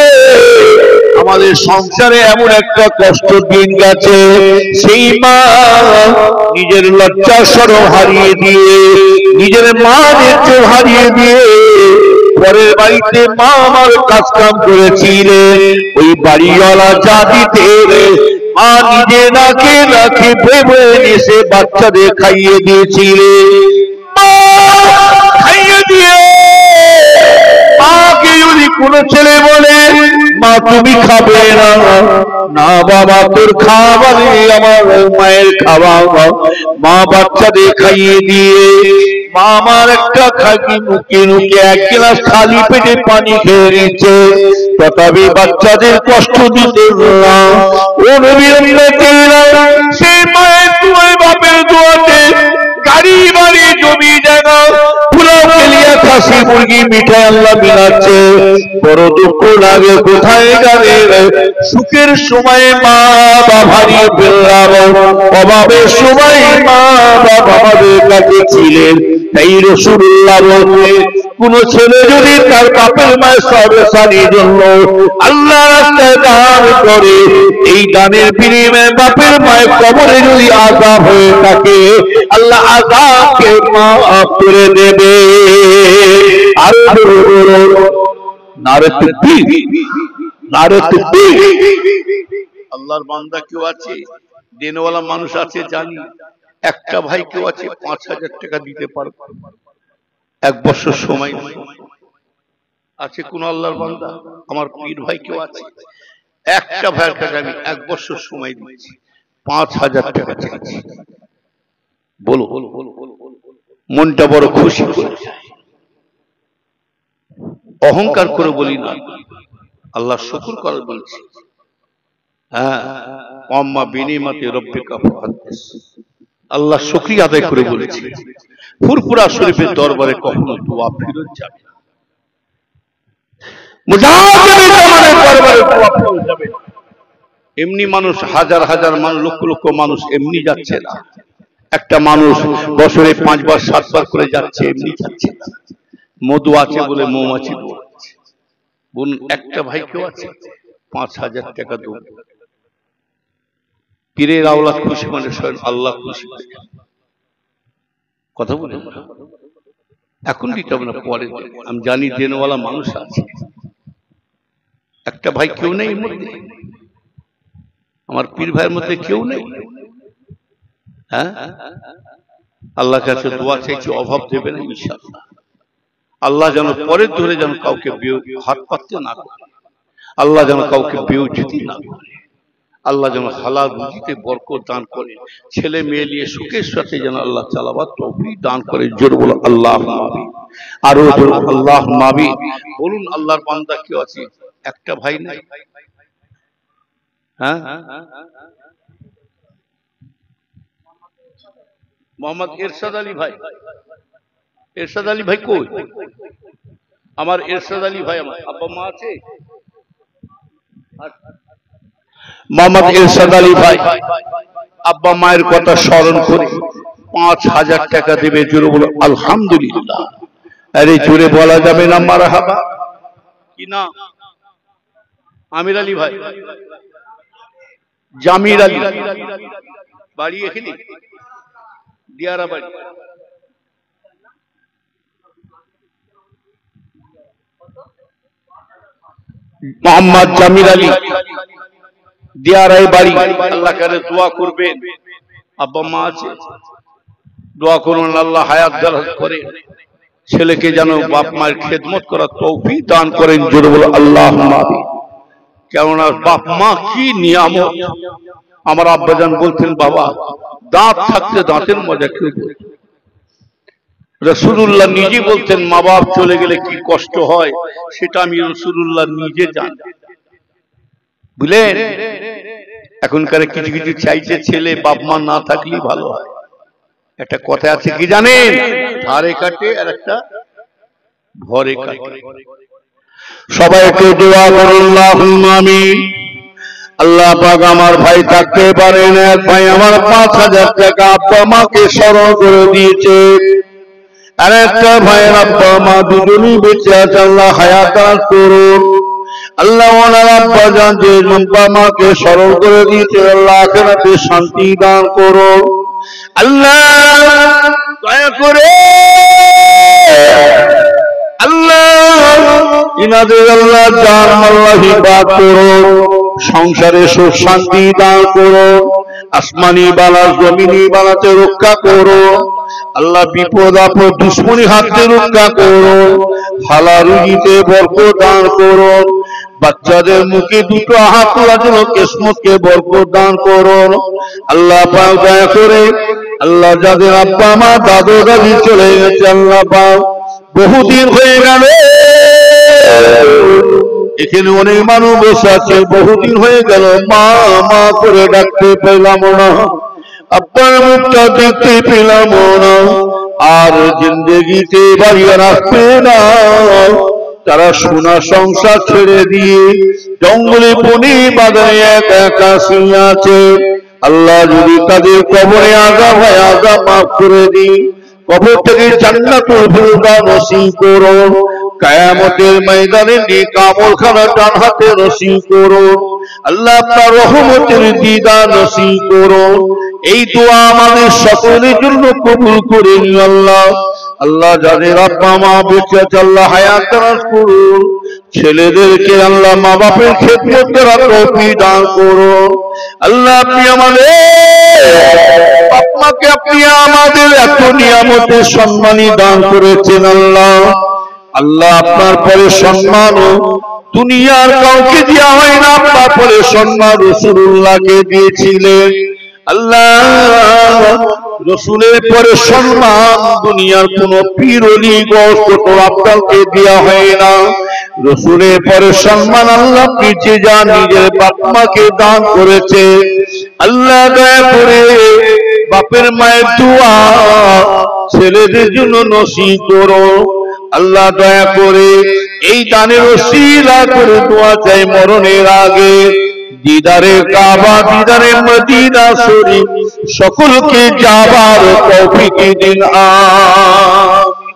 আমাদের সংসারে এমন একটা কষ্ট দিন গেছে, সেই মা নিজের লজ্জা শরম হারিয়ে দিয়ে, নিজের মান ইজ্জত হারিয়ে দিয়ে পরের বাড়িতে মা আমার কাজ কাম করেছিলেন, ওই বাড়িওয়ালা জাতিতে মা নিজে না খেয়ে ভেবে এসে বাচ্চাদের খাইয়ে দিয়েছিলেন। খাইয়ে দিয়ে মাকে যদি কোনো ছেলে বলে, মা তুমি খাবে না, না বাবা তোর খাওয়া আমার মায়ের খাওয়া, মা বাচ্চাদের খাইয়ে দিয়ে মা আমার একটা খাকি মুখে মুখে এক গ্লাস খালি পেটে পানি খেয়ে নিচ্ছে, তথাপি বাচ্চাদের কষ্ট দিতে না। ও নবীর উম্মতেরা, সেই মায়ের দোয়ায় বাপের দোয়াতে গাড়ি বাড়ি জমি জায়গা পুরো খেলিয়া খাসি মুরগি মিঠাই আল্লাহ মিলাচ্ছে। বড় দুঃখ লাগে, কোথায় গেলে সুখের সময় মা বাবা হারিয়ে ফেললাম, অভাবের সময় মা বাবা আমাদের কাছে ছিলেন। তাই রাসূলুল্লাহ বলেন, কোন ছেলে যদি তার বাপের মায়ের সবেশানির জন্য আল্লাহ রাস্তায় দান করে, এই দানের বিনিময়ে বাপের মায়ের কবরে যদি আযাব হয়ে থাকে, আল্লাহ আযাবকে মাফ করে দেবে। আর নারে তাকবীর, নারে তাকবীর। আল্লাহর বান্দা কেউ আছে, দেনওয়ালা মানুষ আছে জানি, একটা ভাই কেউ আছে ৫,০০০ টাকা দিতে পারবে, এক বছর সময় আছে। কোন আল্লাহর বান্দা, আমার পীর ভাই কেউ আছে, একটা ভাইয়ের কাছে আমি এক বছর সময় দিচ্ছি, ৫,০০০ টাকা চাইছি। বলো, মনটা বড় খুশি করে যায়। অহংকার করে বলি না, আল্লাহ শুকর করে বলছি। হ্যাঁ, আম্মা বিনিমাতি রাব্বিকা ফাহাদ্দিস। আল্লাহ শুকরিয়া আদায় করে বলেছে ফুরফুরা শরীফের দরবারে কখনো দোয়া ফেরত যাবে না, মুজাহিদের জামানের দরবারে দোয়া ফেরত যাবে না। এমনি মানুষ হাজার হাজার মানুষ, লক্ষ লক্ষ মানুষ এমনি যাচ্ছে না। একটা মানুষ বছরে 5 বার 7 বার করে যাচ্ছে, এমনি যাচ্ছে না। মধু আছে বলে মৌমাছি দৌড়াচ্ছে। বলুন একটা ভাই কেউ আছে 5,000 টাকা দেব, পীরের আওলাদ খুশি মানে স্বয়ং আল্লাহ খুশি হয়ে যায়। কথা বলুন, এখন দিতে হবে না, পরে আমি জানি দেনওয়ালা মানুষ আছে। একটা ভাই কেউ নেই এর মধ্যে, আমার পীর ভাইয়ের মধ্যে কেউ নেই। হ্যাঁ, আল্লাহ কাছে দোয়া চাইছি, অভাব দেবে না ইনশাআল্লাহ। আল্লাহ যেন পরের ধরে যেন কাউকে হাত পাততে না করে, আল্লাহ যেন কাউকে বেউজ্জতি না করে, আল্লাহ যেন হালাল রুজিতে বরকত দান করে, ছেলে মেয়ে নিয়ে সুখের সাথে যেন আল্লাহ চালাবার তৌফিক দান করে। জোর বলো আল্লাহুম্মা আমিন, আরো জোর আল্লাহুম্মা আমিন। বলুন আল্লাহর বান্দা কেউ আছে? একটা ভাই নাই। হ্যাঁ, মোহাম্মদ এরশাদ আলী ভাই, এরশাদ আলী ভাই কই? আমার এরশাদ আলী ভাই, আমার আব্বা মা আছে? মোহাম্মদ এরশাদ আলী ভাই আব্বা মায়ের কথা স্মরণ করে 5,000 টাকা দেবে। জোরে বলো আলহামদুলিল্লাহ। আরে জোরে বলা যাবে না মারহাবা? কি না? আমির আলী ভাই, জামির আলী বাড়ি এখানে দিয়ারা বাড়ি। মোহাম্মদ জামির আলী দিয়ারাই বাড়ি। আল্লাহ কাছে দোয়া করবেন, আব্বা মা আছে, দোয়া করুন আল্লাহ হায়াত দারাজ করে, ছেলেকে যেন বাপ মায়ের খেদমত করার তৌফিক দান করেন। জোরে বলো আল্লাহুম্মা আমিন। কেননা বাপ মা কি নিয়ামত। আমার আব্বাজান বলতেন, বাবা দাঁত থাকতে দাঁতের মজা কেউ বলে। রাসূলুল্লাহ নিজে বলতেন মা বাপ চলে গেলে কি কষ্ট হয়, সেটা আমি রাসূলুল্লাহ নিজে জানি। বুঝলেন? এখনকার কিছু কিছু চাইছে ছেলে বাপ মা না থাকলেই ভালো হয়। একটা কথা আছে কি জানেন? ধারে কাটে আর একটা ভরে কাটে। সবাইকে দোয়া করুন আল্লাহুম্মা আমিন। আল্লাহ পাক আমার ভাই থাকতে পারেন, এক ভাই আমার 5,000 টাকা আব্বা মাকে স্মরণ করে দিয়েছে, আর একটা ভাইয়ের আব্বা মা দুজনই বেঁচে আছে, আল্লাহ হায়াত দান করুন। আল্লাহ ওনার আব্বা জান যে আব্বা মাকে স্মরণ করে দিয়েছে, আল্লাহ আখিরাতে শান্তি দান করুন। আল্লাহ দয়া করে আল্লাহ ইনাদের আল্লাহ জান আল্লাহ হিফাজত করুন, সংসারে সুখ শান্তি দান করুন, আসমানি বালা জমিনি বালাতে রক্ষা করুন। আল্লাহ বিপদ আপদ দুশ্মনী হাতে রক্ষা করুন, হালাল রুজিতে বরকত দান করুন, বাচ্চাদের মুখে দুটো হাত তোলার জন্য কিসমতকে বরকত দান করুন। আল্লাহ পাক দয়া করে আল্লাহ যাদের আব্বা মা দাদু দাদি চলে গেছে, আল্লাহ পাক বহুদিন হয়ে গেল, এখানে অনেক মানুষ বসে আছে, বহুদিন হয়ে গেল মা মা করে ডাকতে পেলাম না, আব্বার মুখটা দেখতে পেলাম না, আর জিন্দেগিতে বাড়ি রাখবে না। তারা সোনা সংসার ছেড়ে দিয়ে জঙ্গলে বনে বাগানে একা একা শুয়ে আছে। আল্লাহ যদি তাদের কবরে আযাব হয়, আযাব মাফ করে দিন, কবর থেকে জান্নাতুল ফিরদাউস নসিব করুন, কিয়ামতের ময়দানে নেক আমলখানা ডান হাতে নসিব করুন। আল্লাহ আপনার রহমতের দিদার নসিব করুন। এই দোয়া আমাদের সকলের জন্য কবুল করে নিন আল্লাহ। আল্লাহ যাদের আব্বা মা বেঁচে আছে আল্লাহ হায়াত দারাজ করুন, ছেলেদেরকে আল্লাহ মা বাপের খেদমত করার তৌফিক দান করুন। আল্লাহ আপনি আমাদের আপনাকে আপনি আমাদের এত নিয়ামতের সম্মানী দান করেছেন আল্লাহ। আল্লাহ আপনার পরে সম্মান দুনিয়ার কাউকে দেওয়া হয় না, আপনার পরে সম্মান রাসূলুল্লাহকে দিয়েছিলেন। আল্লাহ রাসূলের পরে সম্মান দুনিয়ার কোন পীর ওলি গৌস আপনাকে দেওয়া হয় না। রসুলের পরে সম্মান আল্লাহ পিছিয়ে যা নিজের বাপ মাকে দান করেছে, আল্লাহ দয়া করে বাপের মায়ের দোয়া ছেলেদের জন্য নসিব করো। আল্লাহ দয়া করে এই দানের ওসিলা করে দোয়া চাই মরণের আগে দিদারে কাবা দিদারে মদিনা শরীফ সকলকে যাবার তৌফিক দিন। আমিন।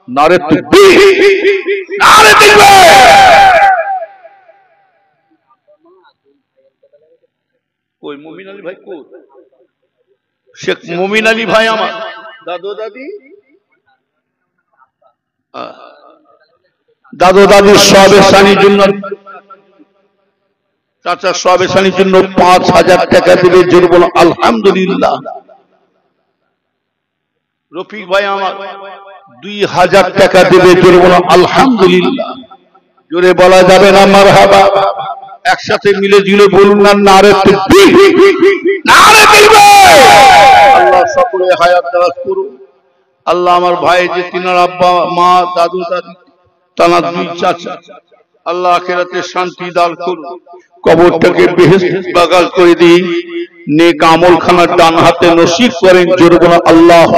নারে তাকবীর, নারে তাকবীর। কই মুমিন আলী ভাই কই? শেখ মুমিন আলী ভাই আমার দাদু দাদি দাদু দাদির সবে সানির জন্য চাচা সবে সানির জন্য ৫,০০০ টাকা দেবে, জোরে বলো আলহামদুলিল্লাহ। রফিক ভাই আমার ২,০০০ টাকা দেবে, জোরে বলো আলহামদুলিল্লাহ। জোরে বলা যাবে না মারহাবা? একসাথে মিলে ঝিলে বলুন না নারে তাকবীর, নারে তাকবীর। আল্লাহ সকলে হায়াত দারাজ করুন। আল্লাহ আমার ভাই যে তিনার আব্বা মা দাদু দাদি তানার ২ চাচা আল্লাহ আখিরাতে শান্তি দান করুন, কবরটাকে বেহেশত বাগাল করে দিন, নেক আমল খানা ডান হাতে নসিব করেন, জোরে বলো আল্লাহ।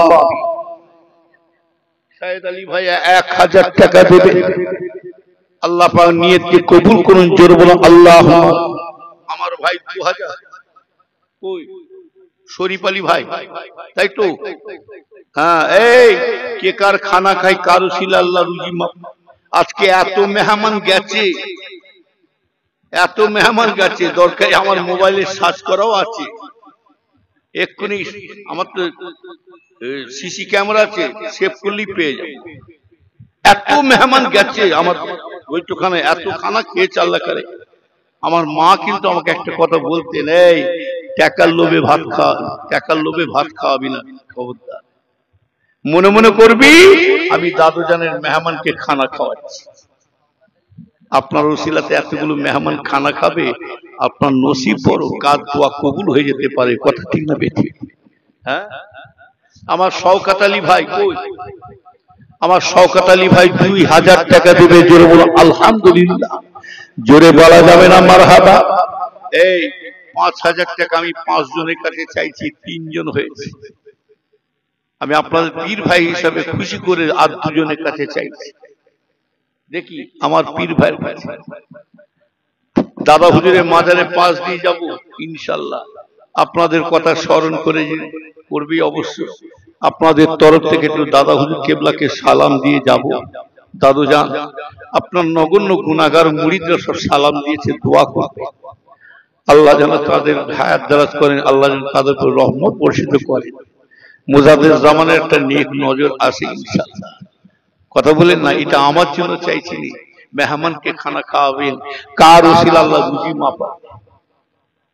শাহেদ আলী ভাই ১,০০০ টাকা দেবে, আল্লাহ পাক নিয়তকে কবুল করুন, জোরে বলো আল্লাহ। আমার ভাই ২০০০ কই শরীফ আলী ভাই তাই তো? হ্যাঁ, এই কে কার খানা খাই কারো ছিল আল্লাহ রুজি মাপ। আজকে এত মেহমান গেছে, এত মেহমান গেছে, দরকার আমার মোবাইলে সার্চ করাও আছে, এক্ষুনি আমার তো সিসি ক্যামেরা আছে, সেভ করলেই পেয়ে যাবে। এত মেহমান গেছে আমার ওইটুখানে, এত খানা খেয়েছে আল্লাহ করে। আমার মা কিন্তু আমাকে একটা কথা বলতেন, এই টাকার লোভে ভাত খা, টাকার লোভে ভাত খাওয়াবি না, খবরদার। মনে মনে করবি আমি দাদু জানের মেহমানকে খানা খাওয়াচ্ছি। আপনার ওসিলাতে এতগুলো মেহমান খানা খাবে, আপনার নসিব বড়, কাজ দোয়া কবুল হয়ে যেতে পারে, কথা ঠিক না বেঠি? হ্যাঁ, আমার শওকত আলী ভাই কই? আমার শওকত আলী ভাই ২,০০০ টাকা দেবে, জোরে বলো আলহামদুলিল্লাহ। জোরে বলা যাবে না মারহাবা? এই ৫,০০০ টাকা আমি ৫ জনের কাছে চাইছি, ৩ জন হয়েছে। আমি আপনাদের পীর ভাই হিসাবে খুশি করে আর ২ জনের কাছে চাইছি। দেখি আমার পীর ভাইয়ের কাছে দাদা হুজুরের মাজারে পাশ দিয়ে যাব ইনশাআল্লাহ। আপনাদের কথা স্মরণ করে করবি অবশ্যই। আপনাদের তরফ থেকে একটু দাদা হুজুর কেবলাকে সালাম দিয়ে যাব। দাদু যান, আপনার নগণ্য গুনাহগার মুরিদরা সব সালাম দিয়েছে, দোয়া করবে আল্লাহ যেন তাদের হায়াত দারাজ করেন, আল্লাহ যেন তাদের উপর রহমত বর্ষিত করেন, মুজাদ্দেদ জামানের একটা নেক নজর আসে ইনশাআল্লাহ। কথা বলেন না, এটা আমার জন্য চাইছি নি, মেহমানকে খানা খাওয়াবেন, কার ওসিলা আল্লাহ রুজি মাপা,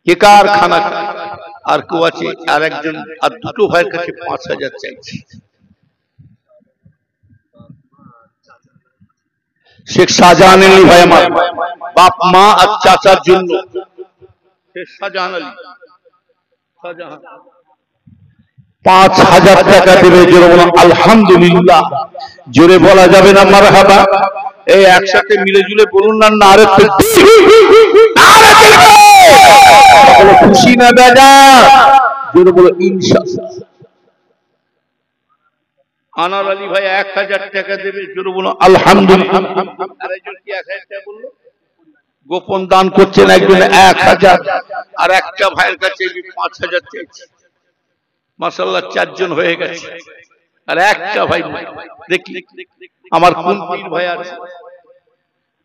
কে কার খানা খায়। আর কেউ আছে, আর একজন, আর 2টো ভাইয়ের কাছে ৫,০০০ চাইছি। শেখ শাহজাহান আলী ভাই আমার বাপ মা আর চাচার জন্য, শেখ শাহজাহান আলী, শাহজাহান ৫,০০০ টাকা দেবে, জোরে বলো আলহামদুলিল্লাহ। জোরে বলা যাবে না মারহাবা? এই একসাথে মিলে জুলে বলুন না নারে তাকবীর, নারে তাকবীর। খুশি না বেজা? জোরে বলো ইনশাআল্লাহ। আনার আলী ভাই ১,০০০ টাকা দেবে, জোরে বলুন আলহামদুলিল্লাহ। আরেকজন কি ১,০০০ টাকা বললো? গোপন দান করছেন একজন ১,০০০। আর একটা ভাইয়ের কাছে ৫,০০০ চাইছি। মাশাআল্লাহ ৪ জন হয়ে গেছে, আর একটা ভাই দেখি আমার কোন পীর ভাই আছে,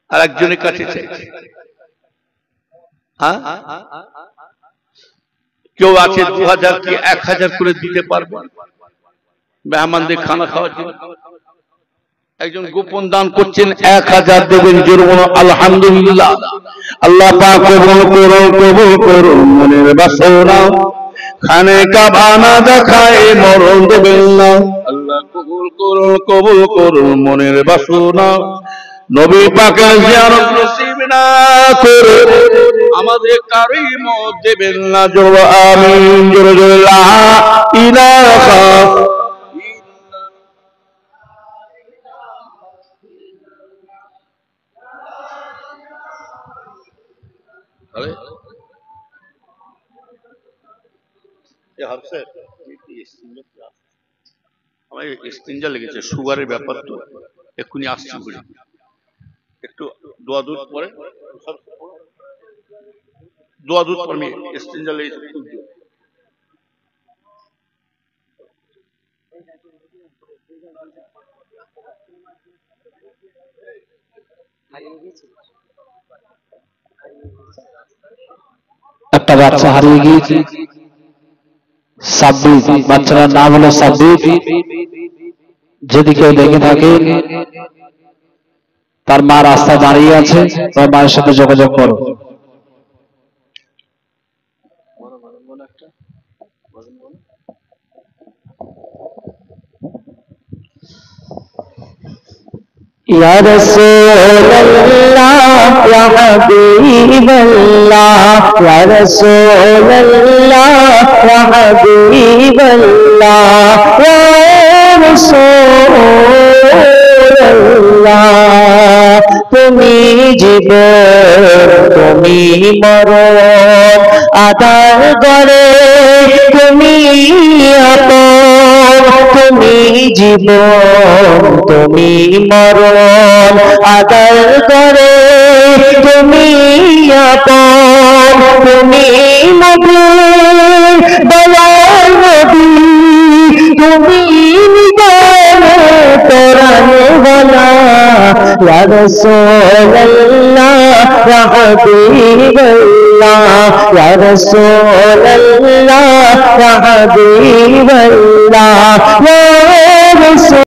আর একজনের কাছে চাইছি। হ্যাঁ, কেউ আছে ২,০০০ কি ১,০০০ করে দিতে পারবে মেহমানদের খানা খাওয়ার জন্য? একজন গোপন দান করছেন ১,০০০ দেবেন, জোরে বলো আলহামদুলিল্লাহ। আল্লাহ পাক কবুল করুন, কবুল করুন মনের বাসনা, খানে কাবানা দেখায় মরণ দেবেন না। আল্লাহ কবুল করুন, কবুল করুন মনের বাসনা, নবী পাকের জিয়ারত নসিব না করে আমাদের কারই মত দেবেন না। জোরে আমিন, জোরে জোরে লা ইলাহা। अरे আমার স্টিঞ্জা লেগেছে, সুগারের ব্যাপার তো, এক্ষুনি আসছি বলি, একটু দোয়া দুধ পরে আমি স্টিঞ্জা লেগেছে খুব জোর। একটা বাচ্চা হারিয়ে গিয়েছে, সাব্বির, বাচ্চাটার নাম হলো সাব্বির। যদি কেউ দেখে থাকে, তার মা রাস্তায় দাঁড়িয়ে আছে, তার মায়ের সাথে যোগাযোগ করো। या रसूल अल्लाह या हबीब अल्लाह, या रसूल अल्लाह या हबीब अल्लाह, या रसूल अल्लाह। তুমি জীবন তুমি মরণ, আদার গড়ে তুমি আপন। তুমি জীবন তুমি মরণ, আদার গড়ে তুমি আপন। তুমি নবী দয়াল নবী, তুমি নিদানে পরানে বলা। या रसूल अल्लाह या हबीब अल्लाह, या रसूल अल्लाह या हबीब अल्लाह, या रसूल